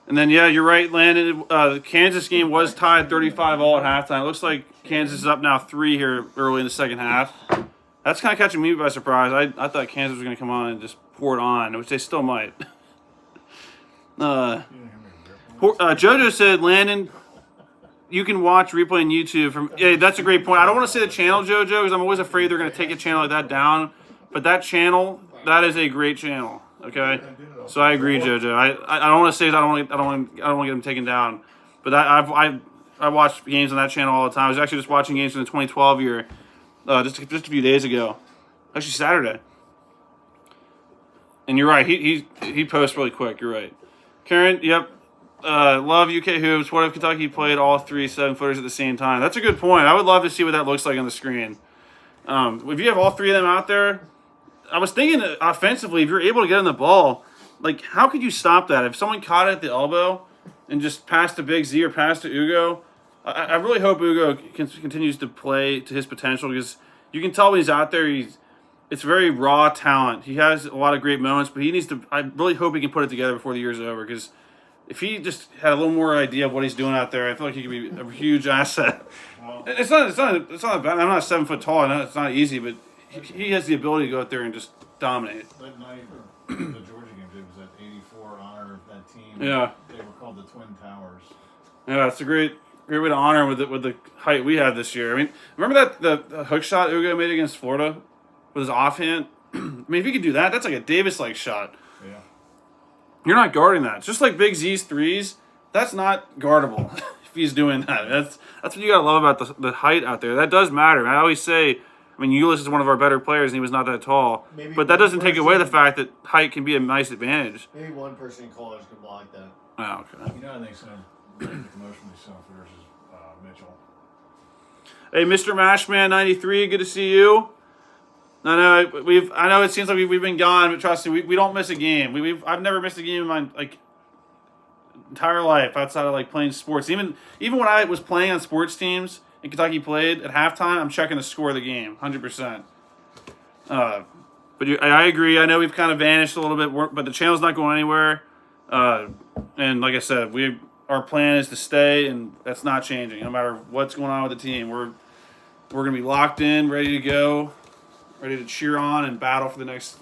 And then, yeah, you're right, Landon. The Kansas game was tied 35-all at halftime. It looks like Kansas is up now 3 here early in the second half. That's kind of catching me by surprise. I thought Kansas was going to come on and just pour it on, which they still might. JoJo said, Landon, you can watch replay on YouTube. Yeah, that's a great point. I don't want to say the channel, JoJo, because I'm always afraid they're going to take a channel like that down. But that channel, that is a great channel. Okay, so I agree, JoJo. I don't want to say I don't want to get them taken down, but I watch games on that channel all the time. I was actually just watching games from the 2012 year, just a few days ago, actually Saturday. And you're right. He posts really quick. You're right. Karen, yep. Love UK hoops. What if Kentucky played all 3 7-footers at the same time? That's a good point. I would love to see what that looks like on the screen. If you have all 3 of them out there, I was thinking offensively, if you're able to get on the ball, like how could you stop that? If someone caught it at the elbow and just passed to Big Z or passed to Ugo, I really hope Ugo continues to play to his potential because you can tell when he's out there, it's very raw talent. He has a lot of great moments, but he needs to. I really hope he can put it together before the year's over because if he just had a little more idea of what he's doing out there, I feel like he could be a huge asset. Well, it's not bad. I'm not 7 foot tall. I know it's not easy, but he has the ability to go out there and just dominate. That night, the Georgia game, it was at 84 honor of that team. Yeah, they were called the Twin Towers. Yeah, it's a great way to honor him with the height we had this year. I mean, remember the hook shot Ugo made against Florida with his offhand? I mean, if you could do that, that's like a Davis-like shot. Yeah. You're not guarding that. Just like Big Z's threes, that's not guardable if he's doing that. That's what you got to love about the height out there. That does matter. I always say, I mean, Ulis is one of our better players, and he was not that tall. But that doesn't take away the fact that height can be a nice advantage. Maybe one person in college can block that. Oh, okay. You know, I think so. Emotionally so versus Mitchell. Hey, Mr. Mashman 93, good to see you. I know it seems like we've been gone, but trust me, we don't miss a game. I've never missed a game in my entire life outside of playing sports. Even when I was playing on sports teams and Kentucky played at halftime, I'm checking the score of the game, 100%. But I agree. I know we've kind of vanished a little bit, but the channel's not going anywhere. And like I said, our plan is to stay, and that's not changing. No matter what's going on with the team, we're gonna be locked in, ready to go, ready to cheer on and battle for the next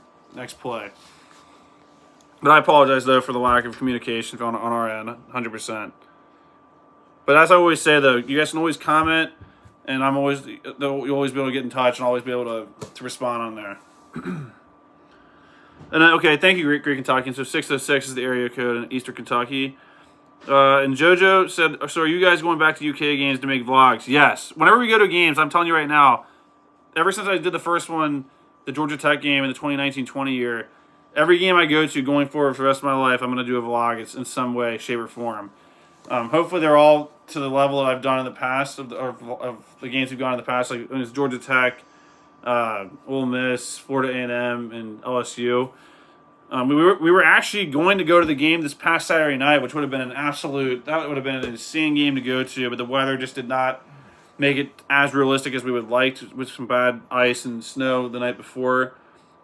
play. But I apologize though for the lack of communication on our end, 100%. But as I always say though, you guys can always comment, and you'll always be able to get in touch and always be able to respond on there. And okay, thank you, Greek Kentucky. So 606 is the area code in Eastern Kentucky. And JoJo said, so are you guys going back to UK games to make vlogs? Yes. Whenever we go to games, I'm telling you right now, ever since I did the first one, the Georgia Tech game in the 2019-20 year, every game I go to going forward for the rest of my life, I'm going to do a vlog. It's in some way, shape, or form. Hopefully they're all to the level that I've done in the past, of the games we've gone in the past. Like it was Georgia Tech, Ole Miss, Florida A&M, and LSU. We were actually going to go to the game this past Saturday night, which would have been an insane game to go to, but the weather just did not make it as realistic as we would like with some bad ice and snow the night before.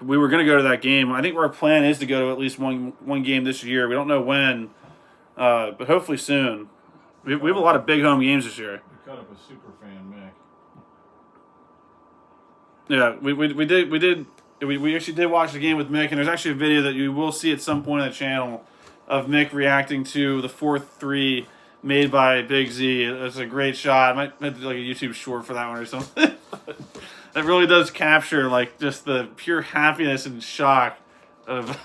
We were going to go to that game. I think our plan is to go to at least one game this year. We don't know when, but hopefully soon. We have a lot of big home games this year. We cut up a super fan, Mick. Yeah, we did. We actually did watch the game with Mick, and there's actually a video that you will see at some point on the channel of Mick reacting to the 4th 3 made by Big Z. It's a great shot. I might do a YouTube short for that one or something. That really does capture just the pure happiness and shock of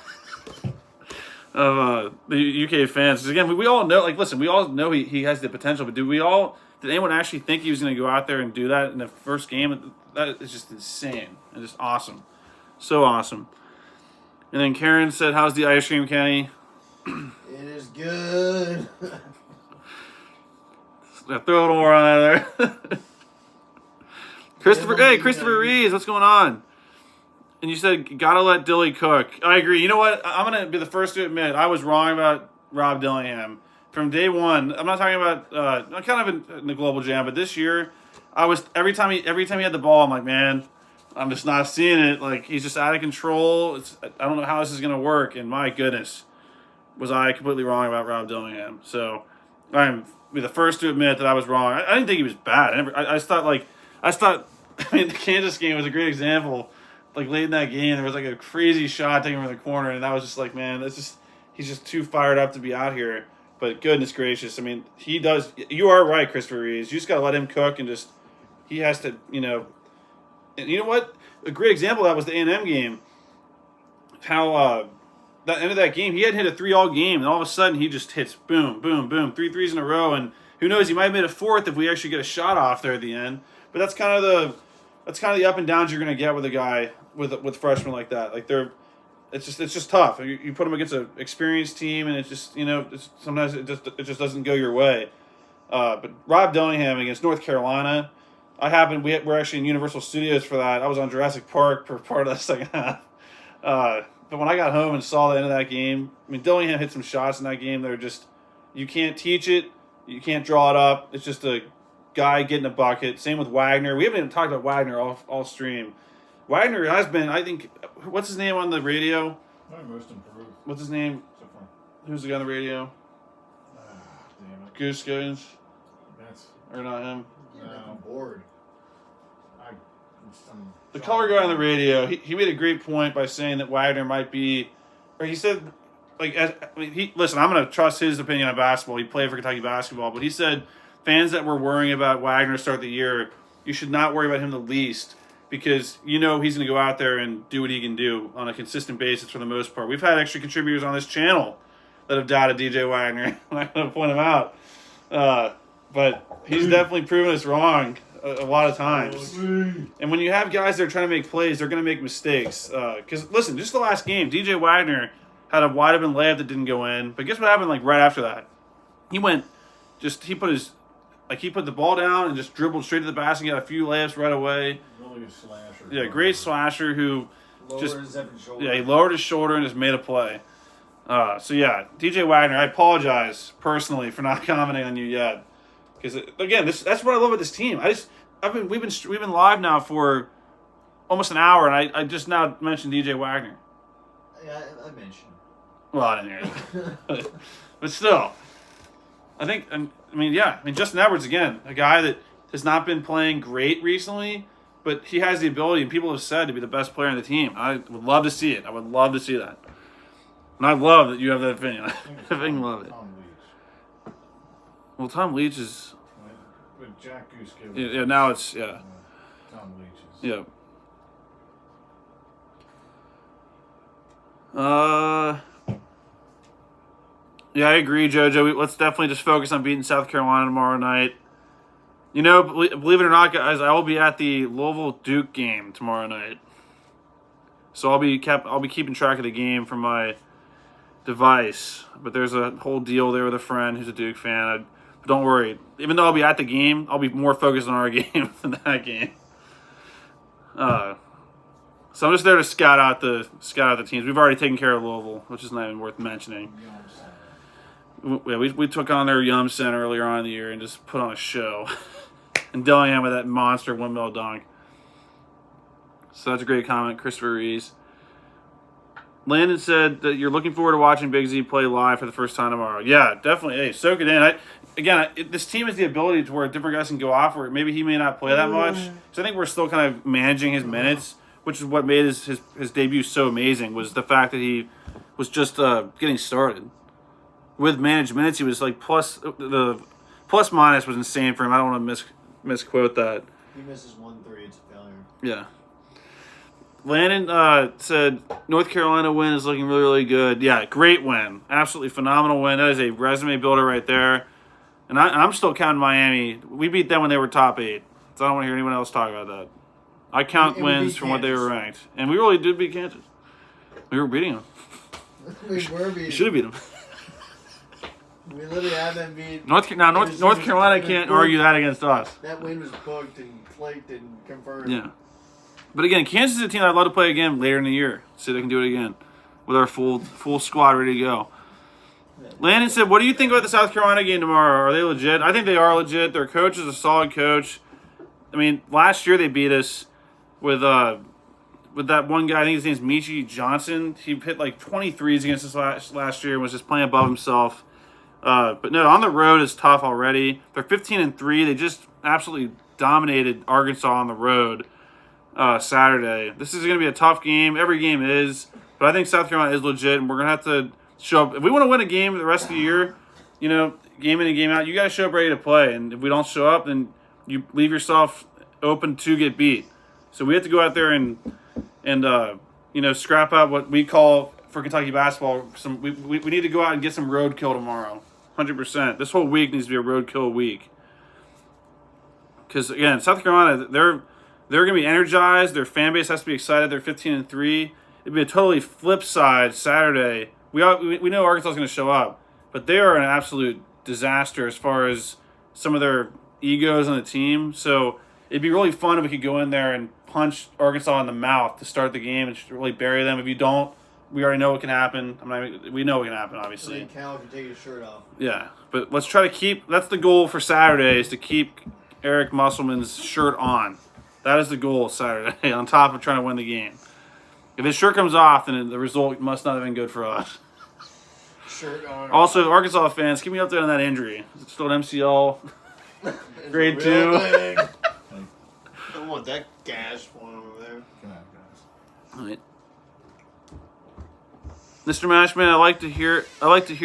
the UK fans. 'Cause again, we all know. Listen, we all know he has the potential, but did anyone actually think he was going to go out there and do that in the first game? That is just insane and just awesome. So awesome. And then Karen said, how's the ice cream, Kenny? It is good. Throw a little more on there. Christopher Reeves, what's going on? And you said, gotta let Dilly cook. I agree. You know what? I'm going to be the first to admit I was wrong about Rob Dillingham. From day one, I'm not talking about, I'm kind of in the Global Jam, but this year, every time he had the ball, I'm like, man, I'm just not seeing it. He's just out of control. I don't know how this is going to work. And my goodness, was I completely wrong about Rob Dillingham. So I'm the first to admit that I was wrong. I didn't think he was bad. I thought the Kansas game was a great example. Late in that game, there was a crazy shot taken from the corner, and that was just man, he's just too fired up to be out here. But goodness gracious, I mean, he does. You are right, Christopher Reeves. You just got to let him cook, and he has to, And you know what? A great example of that was the A&M game. How that end of that game, he hadn't hit a 3 all game, and all of a sudden he just hits boom, boom, boom, 3 threes in a row, and who knows? He might have made a 4th if we actually get a shot off there at the end. But that's kind of the up and downs you're going to get with a guy with freshmen like that. it's just tough. You put them against an experienced team, and it's just sometimes it just doesn't go your way. But Rob Dillingham against North Carolina, we're actually in Universal Studios for that. I was on Jurassic Park for part of the second half. But when I got home and saw the end of that game, I mean, Dillingham hit some shots in that game that are just, you can't teach it, you can't draw it up. It's just a guy getting a bucket. Same with Wagner. We haven't even talked about Wagner all stream. Wagner has been, I think, what's his name on the radio? Most improved. What's his name? So far. Who's the guy on the radio? Damn it. Goose Goins? That's Or not him? I'm bored. The color guy on the radio, he made a great point by saying that Wagner might be, or he said, listen, I'm going to trust his opinion on basketball. He played for Kentucky basketball, but he said fans that were worrying about Wagner to start the year, you should not worry about him the least because he's going to go out there and do what he can do on a consistent basis for the most part. We've had extra contributors on this channel that have doubted DJ Wagner. I'm not going to point him out. But he's definitely proven us wrong a lot of times. And when you have guys that are trying to make plays, they're going to make mistakes. Because, listen, just the last game, DJ Wagner had a wide open layup that didn't go in. But guess what happened right after that? He put the ball down and just dribbled straight to the basket and got a few layups right away. Really good slasher. Yeah, great slasher who Lowered his every shoulder. Yeah, he lowered his shoulder and just made a play. DJ Wagner, I apologize personally for not commenting on you yet. Because again, that's what I love about this team. We've been live now for almost an hour, and I just now mentioned DJ Wagner. Yeah, I mentioned. Well, I didn't hear it, but still, Justin Edwards again, a guy that has not been playing great recently, but he has the ability, and people have said, to be the best player on the team. I would love to see it. I would love to see that, and I love that you have that opinion. I fucking love it. Tom Leach. Well, Tom Leach is. With Jack Goose Gibbons. Yeah, now it's yeah. Tom Leach is. Yeah. Yeah, I agree, JoJo. Let's definitely just focus on beating South Carolina tomorrow night. Believe it or not, guys, I will be at the Louisville Duke game tomorrow night. So I'll be keeping track of the game from my device. But there's a whole deal there with a friend who's a Duke fan. Don't worry. Even though I'll be at the game, I'll be more focused on our game than that game. So I'm just there to scout out the teams. We've already taken care of Louisville, which is not even worth mentioning. Yeah, we took on their Yum Center earlier on in the year and just put on a show. And Dillingham with that monster windmill dunk. So that's a great comment, Christopher Rees. Landon said that you're looking forward to watching Big Z play live for the first time tomorrow. Yeah, definitely. Hey, soak it in. This team has the ability to where different guys can go off where maybe he may not play that much. So I think we're still kind of managing his minutes, which is what made his debut so amazing, was the fact that he was just getting started. With managed minutes, he was like the plus minus was insane for him. I don't want to misquote that. He misses 1 3, it's a failure. Yeah. Landon said North Carolina win is looking really, really good. Yeah, great win. Absolutely phenomenal win. That is a resume builder right there. And I'm still counting Miami. We beat them when they were top 8. So I don't want to hear anyone else talk about that. I count wins from what they were ranked. And we really did beat Kansas. We were beating them. We were beating. Should have beat them. We literally had them beat. North Carolina can't argue that against us. That win was booked and flaked and confirmed. Yeah. But again, Kansas is a team I'd love to play again later in the year. See if they can do it again with our full squad ready to go. Landon said, what do you think about the South Carolina game tomorrow? Are they legit? I think they are legit. Their coach is a solid coach. I mean, last year they beat us with that one guy. I think his name's Michi Johnson. He hit like 23s against us last year and was just playing above himself. But no, on the road is tough already. They're 15-3. They just absolutely dominated Arkansas on the road Saturday. This is going to be a tough game. Every game is. But I think South Carolina is legit, and we're going to have to show up. If we want to win a game the rest of the year, game in and game out, you got to show up ready to play. And if we don't show up, then you leave yourself open to get beat. So we have to go out there and scrap out what we call for Kentucky basketball. We need to go out and get some roadkill tomorrow. 100%. This whole week needs to be a roadkill week. Because again, South Carolina, they're going to be energized. Their fan base has to be excited. They're 15-3, it'd be a totally flip side Saturday. We know Arkansas is going to show up, but they are an absolute disaster as far as some of their egos on the team. So it'd be really fun if we could go in there and punch Arkansas in the mouth to start the game and just really bury them. If you don't, we already know what can happen. We know what can happen, obviously. And Cal can take his shirt off. Yeah, but let's try to keep. That's the goal for Saturday, is to keep Eric Musselman's shirt on. That is the goal Saturday, on top of trying to win the game. If his shirt comes off, then the result must not have been good for us. Shirt on. Also, Arkansas fans, keep me updated on that injury. Is it still an MCL? Grade 2? I don't want that gash one over there. Good night, guys. All right. Mr. Mashman, I like to hear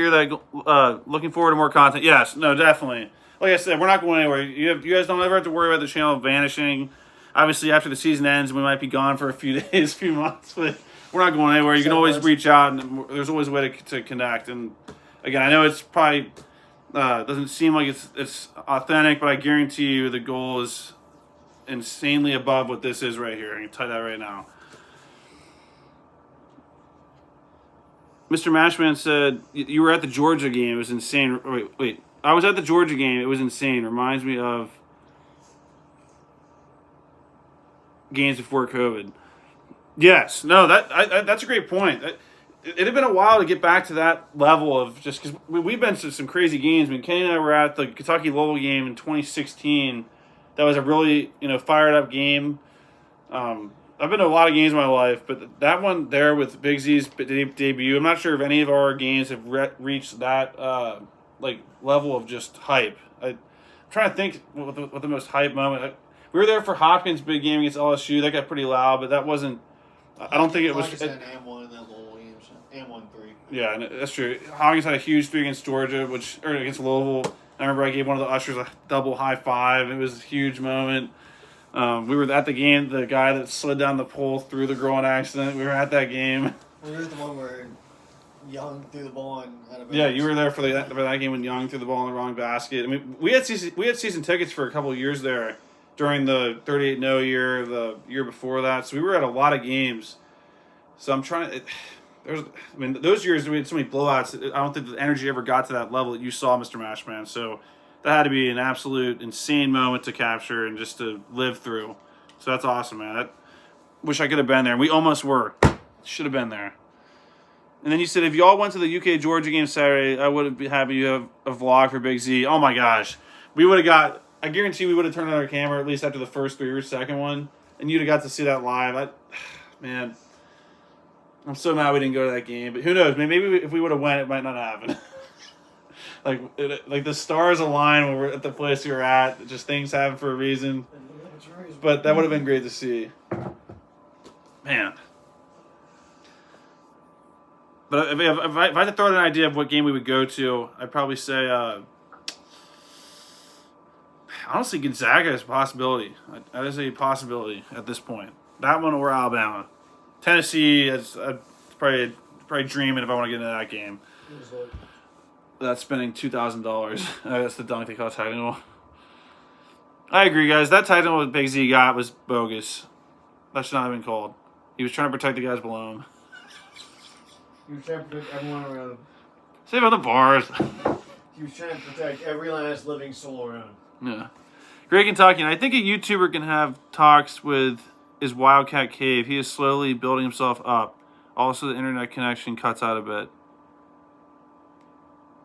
that. Looking forward to more content. Yes, no, definitely. Like I said, we're not going anywhere. You guys don't ever have to worry about the channel vanishing. Obviously, after the season ends, we might be gone for a few days, few months, but we're not going anywhere. You can always reach out, and there's always a way to connect. And again, I know it's probably doesn't seem like it's authentic, but I guarantee you the goal is insanely above what this is right here. I can tell you that right now. Mr. Mashman said, you were at the Georgia game. It was insane. Wait. I was at the Georgia game. It was insane. Reminds me of games before COVID. Yes. No, that's a great point. It had been a while to get back to that level of just because we've been to some crazy games. I mean, Kenny and I were at the Kentucky-Louisville game in 2016. That was a really, fired up game. I've been to a lot of games in my life, but that one there with Big Z's debut, I'm not sure if any of our games have reached that level of just hype. I'm trying to think what the most hype moment. We were there for Hopkins' big game against LSU. That got pretty loud, but that wasn't. I don't think it was. And won in that little game, and won 3. Yeah, that's true. Hopkins had a huge 3 against Georgia, or against Louisville. I remember I gave one of the ushers a double high five. It was a huge moment. We were at the game. The guy that slid down the pole through the girl in accident. We were at that game. We were the one where Young threw the ball and had a Yeah, you were there for that game when Young threw the ball in the wrong basket. I mean, we had season tickets for a couple of years there during the 38-0 year, the year before that. So we were at a lot of games. So I'm trying to. Those years we had so many blowouts. I don't think the energy ever got to that level that you saw, Mr. Mashman. So that had to be an absolute insane moment to capture and just to live through. So that's awesome, man. I wish I could have been there. We almost were. Should have been there. And then you said if y'all went to the UK Georgia game Saturday, I would be happy you have a vlog for Big Z. Oh my gosh, we would have got. I guarantee we would have turned on our camera at least after the first 3 or second one, and you'd have got to see that live. Man, I'm so mad we didn't go to that game. But who knows? Maybe if we would have went, it might not happen. like the stars align when we're at the place we were at. Just things happen for a reason. But that would have been great to see. Man. But if I had to throw out an idea of what game we would go to, I'd probably say, honestly, Gonzaga is a possibility. That is a possibility at this point. That one or Alabama. Tennessee is probably dreaming if I want to get into that game. That's spending $2,000. That's the dunk they call technical. I agree, guys. That technical that Big Z got was bogus. That should not have been called. He was trying to protect the guys below him. He was trying to protect everyone around him. Save on the bars. He was trying to protect every last living soul around him. Yeah. Great Kentuckian. I think a YouTuber can have talks with his Wildcat Cave. He is slowly building himself up. Also, the internet connection cuts out a bit.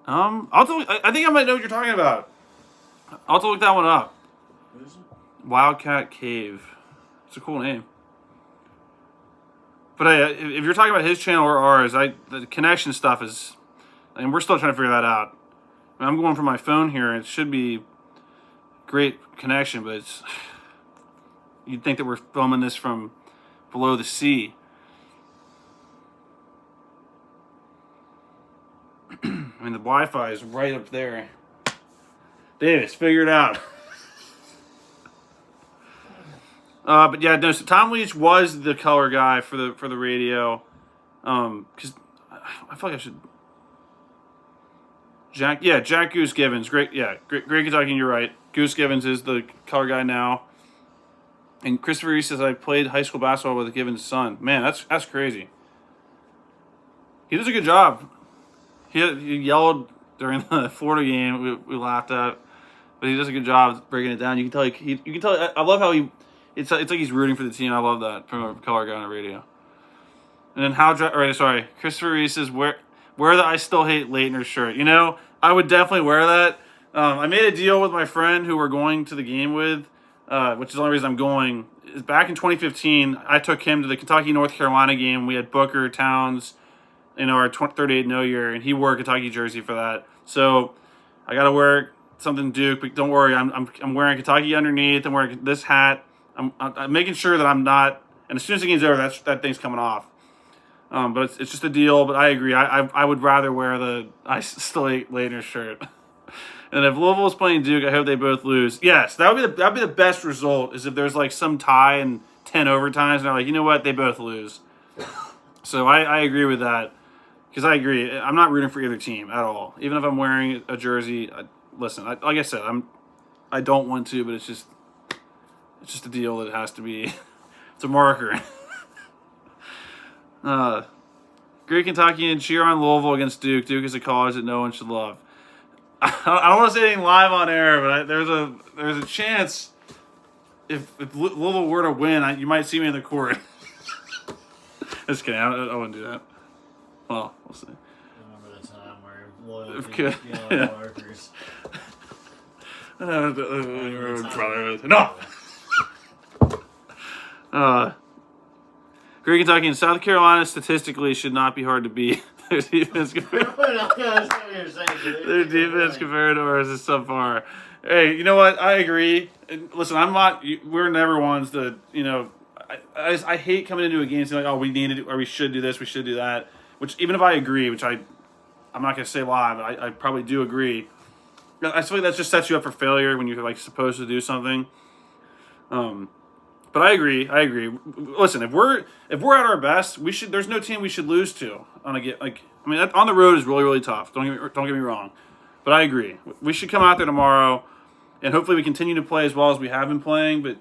I think I might know what you're talking about. I'll have to look that one up. What is it? Wildcat Cave. It's a cool name. But if you're talking about his channel or ours, the connection stuff is, and we're still trying to figure that out. I'm going from my phone here, and it should be great connection, but you'd think that we're filming this from below the sea. I mean, the Wi-Fi is right up there. Davis, figure it out. But yeah, no. So Tom Leach was the color guy for the radio. Because I feel like I should. Jack Goose Givens, great Kentuckian. You're right. Goose Givens is the color guy now. And Christopher Reese says I played high school basketball with Givens' son. Man, that's crazy. He does a good job. He yelled during the Florida game. We laughed at, but he does a good job breaking it down. You can tell. You can tell. I love how he. It's like he's rooting for the team. I love that from a color guy on the radio. And then Christopher Reese says wear the I still hate Leitner shirt. You know, I would definitely wear that. I made a deal with my friend who we're going to the game with, which is the only reason I'm going. Is back in 2015, I took him to the Kentucky-North Carolina game. We had Booker, Towns, our 38-0 year, and he wore a Kentucky jersey for that. So I got to wear something Duke, but don't worry, I'm wearing Kentucky underneath. I'm wearing this hat. I'm making sure that I'm not. And as soon as the game's over, that thing's coming off. But it's just a deal. But I agree. I would rather wear the I still hate Leitner shirt. And if Louisville is playing Duke, I hope they both lose. Yes, that'd be the best result. Is if there's like some tie and 10 overtimes, and they're like, you know what, they both lose. So I agree with that. Because I agree, I'm not rooting for either team at all. Even if I'm wearing a jersey, like I said, I don't want to, but it's just a deal that has to be. It's a marker. Great Kentuckian cheer on Louisville against Duke. Duke is a college that no one should love. I don't want to say anything live on air, but there's a chance if Louisville were to win, you might see me in the court. Just kidding. I wouldn't do that. Well, we'll see. Remember the time where loyalty, markers. No. Great Kentucky and South Carolina statistically should not be hard to beat. Their defense compared to ours is subpar. Hey, you know what? I agree. Listen, we're never ones that, I hate coming into a game saying like, oh, we need to do, or we should do this, we should do that. Which even if I agree, which I'm not gonna say live, but I probably do agree. I feel like that just sets you up for failure when you're like supposed to do something. But I agree. Listen, if we're at our best, there's no team we should lose to on the road is really, really tough. Don't get me wrong, but I agree. We should come out there tomorrow, and hopefully we continue to play as well as we have been playing. But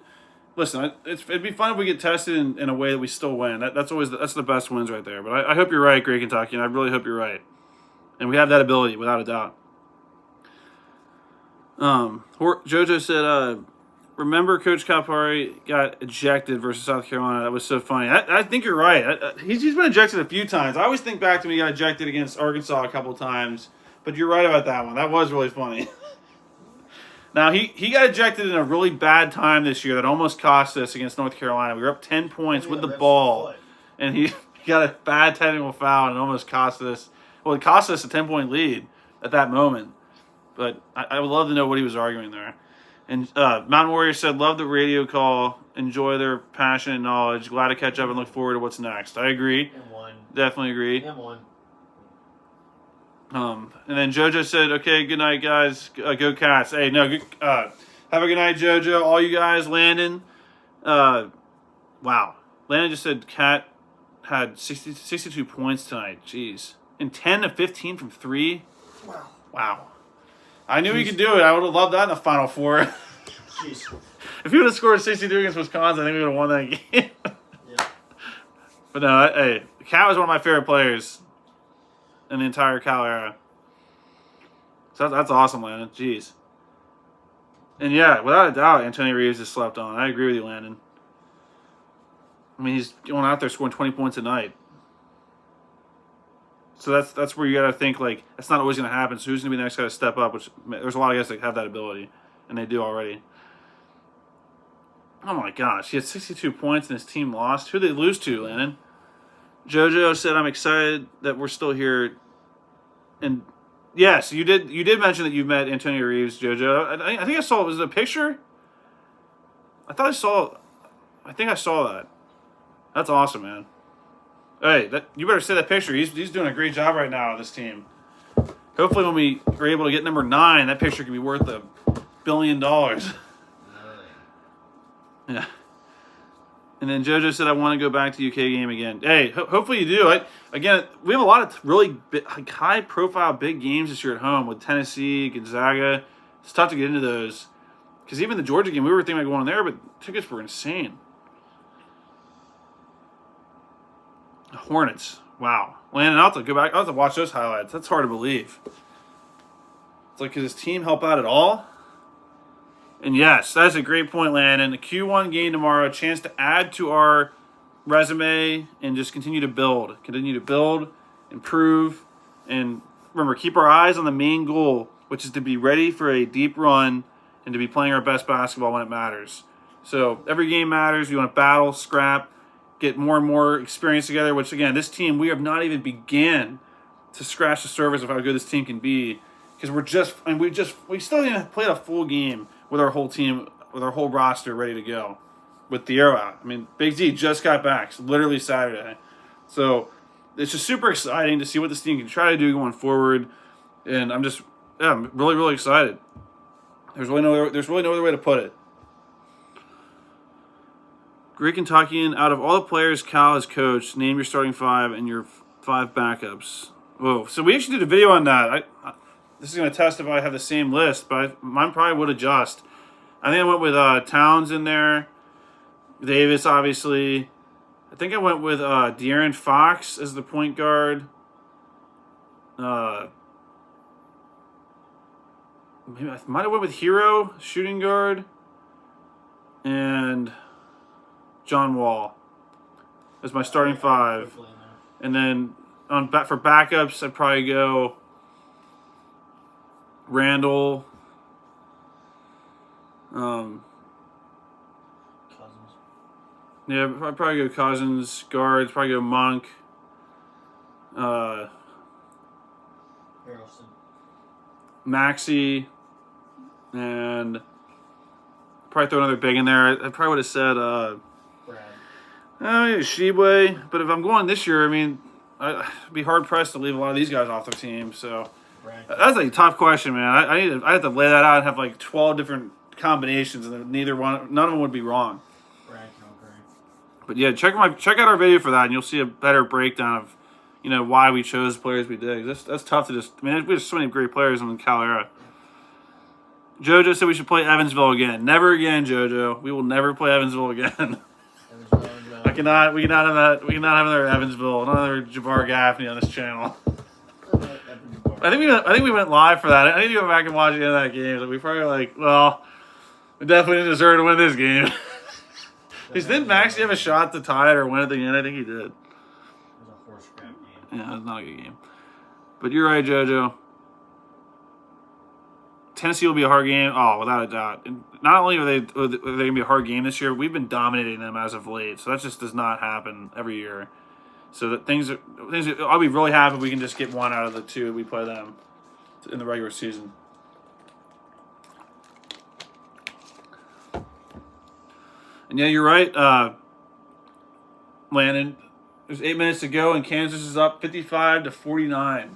listen, it'd be fun if we get tested in a way that we still win. That's the best wins right there. But I hope you're right, Great Kentucky, and I really hope you're right. And we have that ability without a doubt. Jojo said, remember Coach Calipari got ejected versus South Carolina. That was so funny. I think you're right. He's been ejected a few times. I always think back to when he got ejected against Arkansas a couple times. But you're right about that one. That was really funny. Now, he got ejected in a really bad time this year that almost cost us against North Carolina. We were up 10 points with the ball. And he got a bad technical foul and it almost cost us. Well, it cost us a 10-point lead at that moment. But I would love to know what he was arguing there. And Mountain Warrior said, love the radio call. Enjoy their passion and knowledge. Glad to catch up and look forward to what's next. I agree. Definitely agree. And then JoJo said, okay, good night, guys. Go Cats. Hey, no, have a good night, JoJo. All you guys, Landon. Wow. Landon just said Cat had 62 points tonight. Jeez. And 10 of 15 from 3. Wow. I knew he could do it. I would have loved that in the Final Four. Jeez. If he would have scored 62 against Wisconsin, I think we would have won that game. Yeah. But no, hey, Cat was one of my favorite players in the entire Cal era. So that's awesome, Landon. Jeez. And yeah, without a doubt, Antonio Reeves is slept on. I agree with you, Landon. I mean, he's going out there scoring 20 points a night. So that's where you got to think, like, that's not always going to happen. So who's going to be the next guy to step up? Which there's a lot of guys that have that ability, and they do already. Oh, my gosh. He had 62 points, and his team lost. Who did they lose to, Landon? JoJo said, I'm excited that we're still here. And, yes, you did mention that you met Antonio Reeves, JoJo. I think I saw, was it a picture? I think I saw that. That's awesome, man. Hey, you better say that picture. He's doing a great job right now with this team. Hopefully when we are able to get number 9, that picture can be worth $1 billion. Yeah. And then JoJo said, I want to go back to UK game again. Hey, hopefully you do. Again, we have a lot of really high-profile big games this year at home with Tennessee, Gonzaga. It's tough to get into those. Because even the Georgia game, we were thinking about going there, but tickets were insane. Hornets. Wow. Landon, I'll have to go back. I'll have to watch those highlights. That's hard to believe. It's like, could his team help out at all? And yes, that's a great point, Landon. The Q1 game tomorrow, a chance to add to our resume and just continue to build. Continue to build, improve, and remember, keep our eyes on the main goal, which is to be ready for a deep run and to be playing our best basketball when it matters. So every game matters. We want to battle, scrap, get more and more experience together, which, again, this team, we have not even began to scratch the surface of how good this team can be because we still haven't played a full game with our whole team, with our whole roster ready to go with the arrow out. I mean, Big Z just got back, literally Saturday. So it's just super exciting to see what this team can try to do going forward. And I'm really, really excited. There's really no other way to put it. Great Kentuckian, out of all the players Cal has coached, name your starting 5 and your 5 backups. Whoa. So we actually did a video on that. This is going to test if I have the same list, but mine probably would adjust. I think I went with Towns in there. Davis, obviously. I think I went with De'Aaron Fox as the point guard. Maybe I might have went with Hero, shooting guard. And John Wall as my starting 5. And then for backups, I'd probably go Randall. Cousins. Yeah, I'd probably go Cousins. Guards, probably go Monk. Harrelson. Maxey. And probably throw another big in there. I probably would have said Brad. Sheboy. But if I'm going this year, I mean, I'd be hard pressed to leave a lot of these guys off the team. So that's a tough question, man. I have to lay that out and have like 12 different combinations, and none of them would be wrong. But yeah, check out our video for that, and you'll see a better breakdown of, why we chose the players we did. That's tough to just. I mean, we have so many great players in the Cal era. JoJo said we should play Evansville again. Never again, JoJo. We will never play Evansville again. We cannot have that. We cannot have another Evansville, another Jabbar Gaffney on this channel. I think we went live for that. I need to go back and watch the end of that game. So we probably we definitely didn't deserve to win this game. Didn't Maxey have a shot to tie it or win at the end? I think he did. It was a horse crap game. Yeah, it was not a good game. But you're right, JoJo. Tennessee will be a hard game. Oh, without a doubt. And not only are they going to be a hard game this year, we've been dominating them as of late. So that just does not happen every year. So that I'll be really happy if we can just get one out of the 2 we play them in the regular season. And yeah, you're right, Landon. There's 8 minutes to go, and Kansas is up 55-49.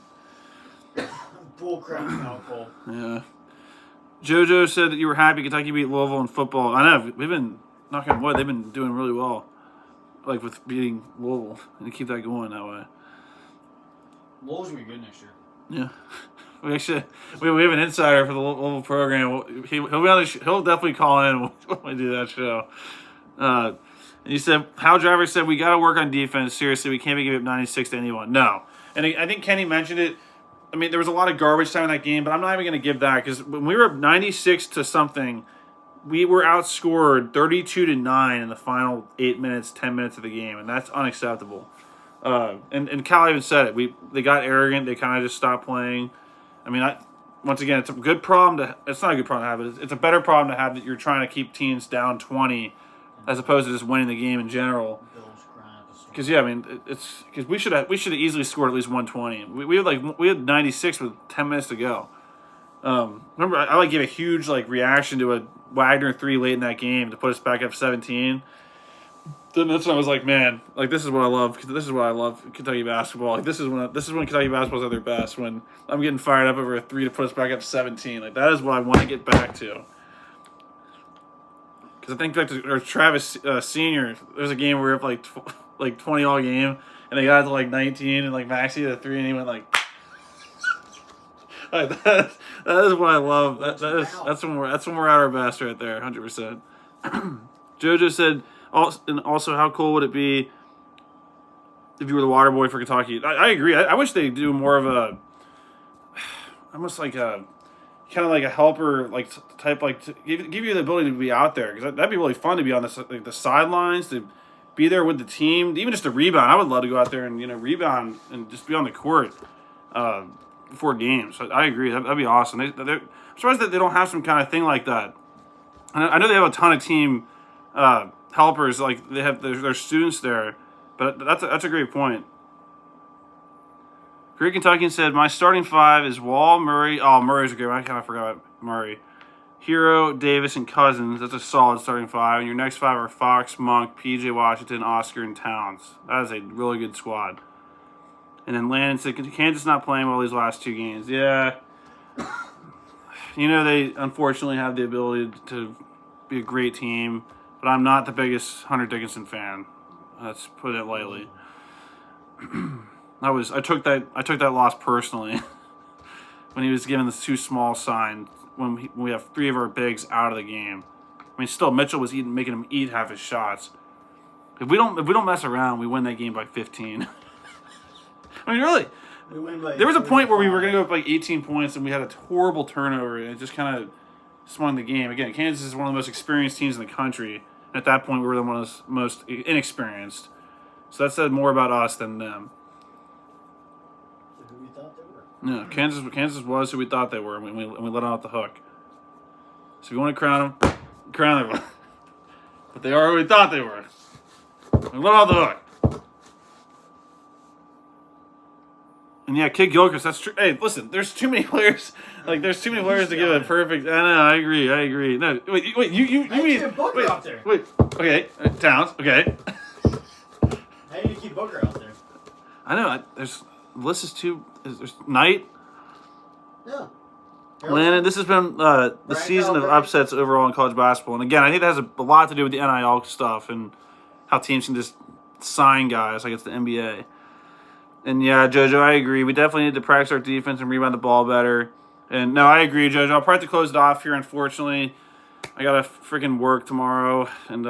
Bullcrap, Malcolm. Yeah. JoJo said that you were happy Kentucky beat Louisville in football. I know. We've been, knocking on wood, they've been doing really well. Like with beating Louisville. And keep that going that way. Louisville's going to be good next year. Yeah. We actually we have an insider for the Louisville program. He'll be on he'll definitely call in when we do that show. And you said, Hal Driver said, we got to work on defense. Seriously, we can't be giving up 96 to anyone. No. And I think Kenny mentioned it. I mean, there was a lot of garbage time in that game, but I'm not even going to give that because when we were up 96 to something, we were outscored 32-9 in the final 8 minutes, 10 minutes of the game, and that's unacceptable. And Cal even said it. They got arrogant. They kind of just stopped playing. I mean, once again, it's a good problem it's not a good problem to have, but it's a better problem to have that you're trying to keep teams down 20 as opposed to just winning the game in general. Because yeah, I mean, it's because we should have easily scored at least 120. We had 96 with 10 minutes to go. Remember, I gave a huge reaction to a Wagner 3 late in that game to put us back up 17. Then that's when I was like, man, this is what I love. This is what I love Kentucky basketball. This is when Kentucky basketball's at their best. When I'm getting fired up over a 3 to put us back up 17. That is what I want to get back to. Because I think Travis Senior, there's a game where we were up 20 all game, and they got to 19, and Maxey had a 3, and he went that is what I love. That's when we're at our best right there, 100%. JoJo said, also how cool would it be if you were the water boy for Kentucky. I agree. I wish they do more of a, almost like a, kind of like a helper, like type, like to give you the ability to be out there, because that'd be really fun to be on the sidelines, to be there with the team, even just to rebound. I would love to go out there and rebound and just be on the court before games. I agree. That'd be awesome. I'm surprised that they don't have some kind of thing like that. I know they have a ton of team helpers, like they have their students there, but that's a great point. Great Kentuckian said, my starting five is Wall, Murray. Oh, Murray's a great one. I kind of forgot about Murray. Hero, Davis, and Cousins. That's a solid starting five. And your next five are Fox, Monk, P.J. Washington, Oscar, and Towns. That is a really good squad. And then Landon said, Kansas not playing well these last 2 games. Yeah. They unfortunately have the ability to be a great team, but I'm not the biggest Hunter Dickinson fan. Let's put it lightly. I took that loss personally when he was given the too small sign when we have 3 of our bigs out of the game. I mean, still Mitchell was making him eat half his shots. If we don't mess around, we win that game by 15. I mean, really. We win by there was a point where we were going to go up like 18 points and we had a horrible turnover and it just kind of swung the game. Again, Kansas is one of the most experienced teams in the country. And at that point, we were one of the most inexperienced. So that said more about us than them. Who we thought they were. No, Kansas was who we thought they were, and we let them off the hook. So if you want to crown them, crown them. But they are who we thought they were. We let them off the hook. And yeah, Kid Gilchrist, that's true. Hey, listen, there's too many players. Like, there's too many players to give a perfect. I know, I agree. No, wait, you mean? Booker out there. Wait, okay, Towns, okay. How do you keep Booker out there? I know. There's Melissa's too. There's Knight. Yeah. Landon, this has been the season of upsets overall in college basketball. And again, I think that has a lot to do with the NIL stuff and how teams can just sign guys like it's the NBA. And yeah, JoJo, I agree. We definitely need to practice our defense and rebound the ball better. And no, I agree, JoJo. I'll probably have to close it off here, unfortunately. I got to freaking work tomorrow. And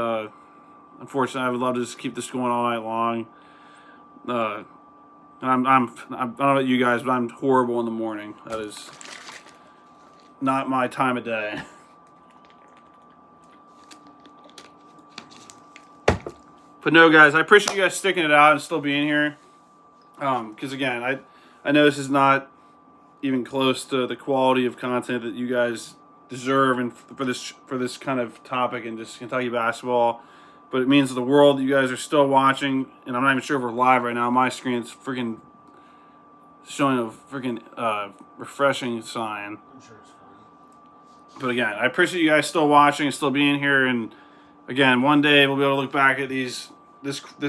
unfortunately, I would love to just keep this going all night long. And I don't know about you guys, but I'm horrible in the morning. That is not my time of day. But no, guys, I appreciate you guys sticking it out and still being here. Because again, I know this is not even close to the quality of content that you guys deserve, and for this kind of topic and just Kentucky basketball. But it means to the world that you guys are still watching, and I'm not even sure if we're live right now. My screen's freaking showing a freaking refreshing sign. I'm sure it's fine. But again, I appreciate you guys still watching and still being here. And again, one day we'll be able to look back at this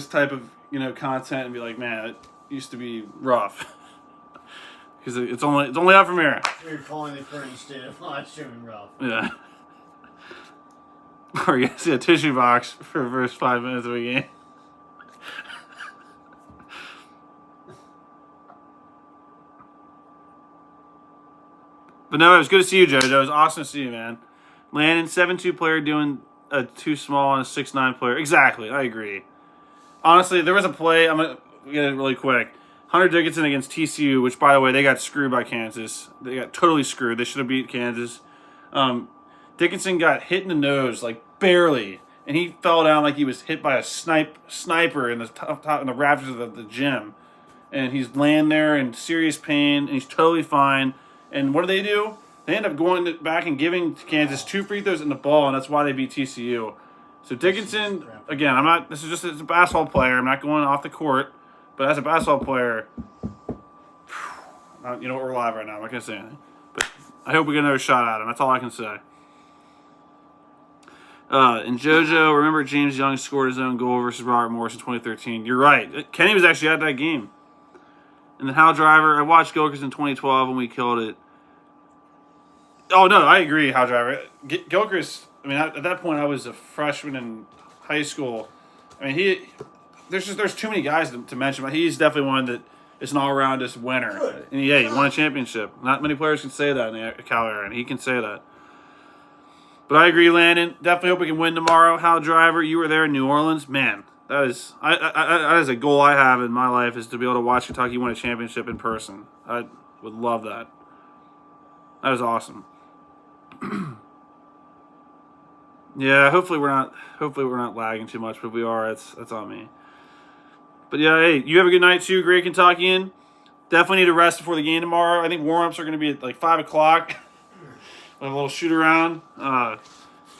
type of content and be like, man, it used to be rough. Because it's only up from here. You're calling the current state of live streaming rough. Yeah. Or you see a tissue box for the first 5 minutes of a game. But no, it was good to see you, JoJo. It was awesome to see you, man. Landon, 7'2" player doing a too small and a 6'9" player. Exactly, I agree. Honestly, there was a play. I'm going to get it really quick. Hunter Dickinson against TCU, which, by the way, they got screwed by Kansas. They got totally screwed. They should have beat Kansas. Dickinson got hit in the nose, like barely, and he fell down like he was hit by a sniper in the top in the rafters of the gym. And he's laying there in serious pain, and he's totally fine. And what do? They end up going back and giving Kansas 2 free throws in the ball, and that's why they beat TCU. So Dickinson, again, this is just a basketball player. I'm not going off the court. But as a basketball player, we're live right now. I'm not going to say anything. But I hope we get another shot at him. That's all I can say. And JoJo, remember James Young scored his own goal versus Robert Morris in 2013. You're right. Kenny was actually at that game. And then Hal Driver, I watched Gilchrist in 2012 and we killed it. Oh, no, I agree, Hal Driver. Gilchrist, at that point I was a freshman in high school. There's too many guys to mention, but he's definitely one that is an all-around just winner. Good. And yeah, he won a championship. Not many players can say that in the Cal era, and he can say that. But I agree, Landon. Definitely hope we can win tomorrow. Hal Driver, you were there in New Orleans. Man, that is that is a goal I have in my life, is to be able to watch Kentucky win a championship in person. I would love that. That is awesome. Yeah, hopefully we're not lagging too much, but if we are, that's on me. But yeah, hey, you have a good night too, great Kentuckian. Definitely need to rest before the game tomorrow. I think warm-ups are going to be at like 5 o'clock. A little shoot around. But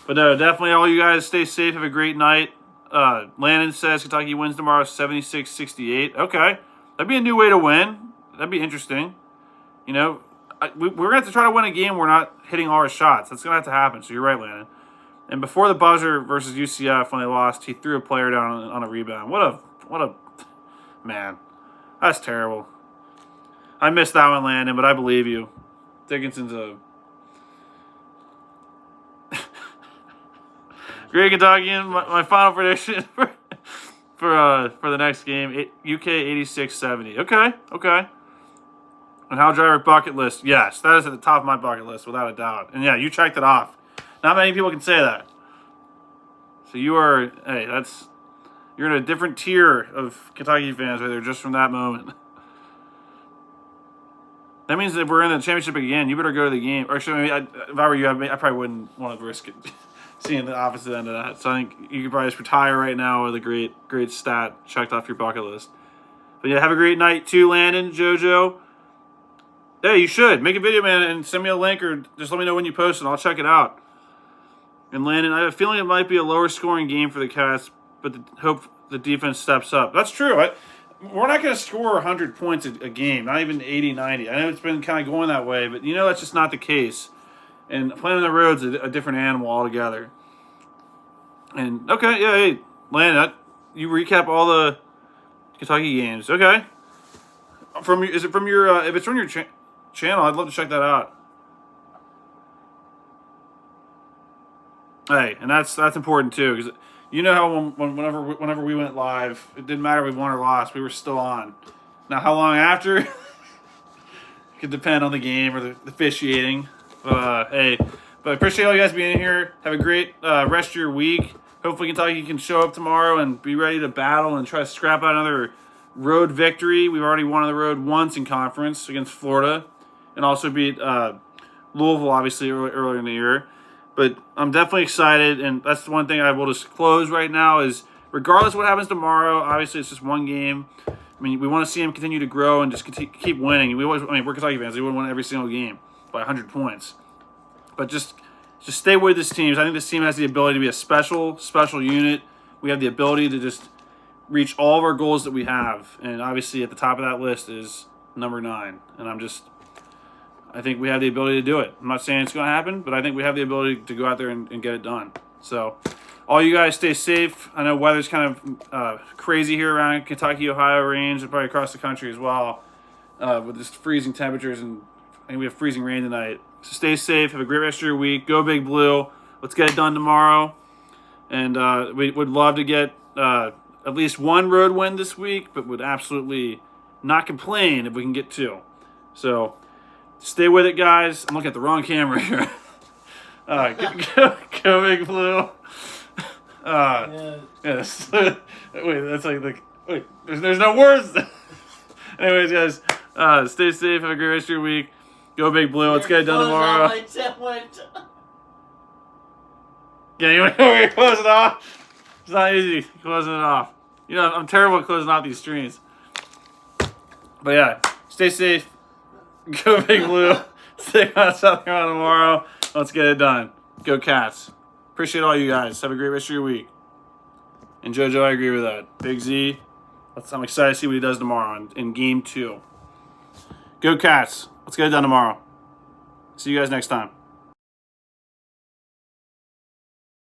no, definitely all you guys stay safe. Have a great night. Landon says Kentucky wins tomorrow 76-68. Okay. That'd be a new way to win. That'd be interesting. You know, we're going to have to try to win a game where we're not hitting all our shots. That's going to have to happen. So you're right, Landon. And before the buzzer versus UCF, when they lost, he threw a player down on a rebound. What a man. That's terrible. I missed that one, Landon, but I believe you. Dickinson's a great Kentuckian. My final prediction for the next game, UK 86-70. Okay. And Hal Driver bucket list. Yes, that is at the top of my bucket list without a doubt. And yeah, you checked it off. Not many people can say that. So you're in a different tier of Kentucky fans right there just from that moment. That means that if we're in the championship again, you better go to the game. Or actually, if I were you, I probably wouldn't want to risk it, seeing the opposite end of that. So I think you could probably just retire right now with a great stat checked off your bucket list. But yeah, have a great night too, Landon, JoJo. Hey, you should. Make a video, man, and send me a link or just let me know when you post it. I'll check it out. And Landon, I have a feeling it might be a lower scoring game for the Cats, but hope the defense steps up. That's true. We're not going to score 100 points a game, not even 80, 90. I know it's been kind of going that way, but you know that's just not the case. And playing on the road's a different animal altogether. And, okay, yeah, hey, Landon, you recap all the Kentucky games. Okay. Is it from your, if it's from your channel, I'd love to check that out. Hey, and that's important too, because you know how whenever we went live, it didn't matter if we won or lost, we were still on. Now, how long after? It could depend on the game or the officiating. Hey, but I appreciate all you guys being here. Have a great rest of your week. Hopefully Kentucky can show up tomorrow and be ready to battle and try to scrap out another road victory. We've already won on the road once in conference against Florida, and also beat Louisville, obviously, earlier in the year. But I'm definitely excited, and that's the one thing I will disclose right now is regardless of what happens tomorrow, obviously it's just one game. I mean, we want to see him continue to grow and just keep winning. We're Kentucky fans. We would win every single game by 100 points. But just stay with this team. I think this team has the ability to be a special unit. We have the ability to just reach all of our goals that we have. And obviously at the top of that list is number 9. And I think we have the ability to do it. I'm not saying it's going to happen, but I think we have the ability to go out there and get it done. So all you guys stay safe. I know weather's kind of crazy here around Kentucky, Ohio range, and probably across the country as well, with just freezing temperatures, and I think we have freezing rain tonight. So stay safe. Have a great rest of your week. Go Big Blue. Let's get it done tomorrow. And we would love to get at least one road win this week, but would absolutely not complain if we can get 2. So stay with it, guys. I'm looking at the wrong camera here. Go Big Blue. Yes. Wait, that's like wait. There's no words. Anyways, guys, stay safe. Have a great rest of your week. Go Big Blue. Let's get it done tomorrow. Yeah, you want to close it off? It's not easy closing it off. You know, I'm terrible at closing off these streams. But yeah, stay safe. Go Big Blue. Stay on South Carolina tomorrow. Let's get it done. Go Cats. Appreciate all you guys. Have a great rest of your week. And JoJo, I agree with that. Big Z, I'm excited to see what he does tomorrow in Game 2. Go Cats. Let's get it done tomorrow. See you guys next time.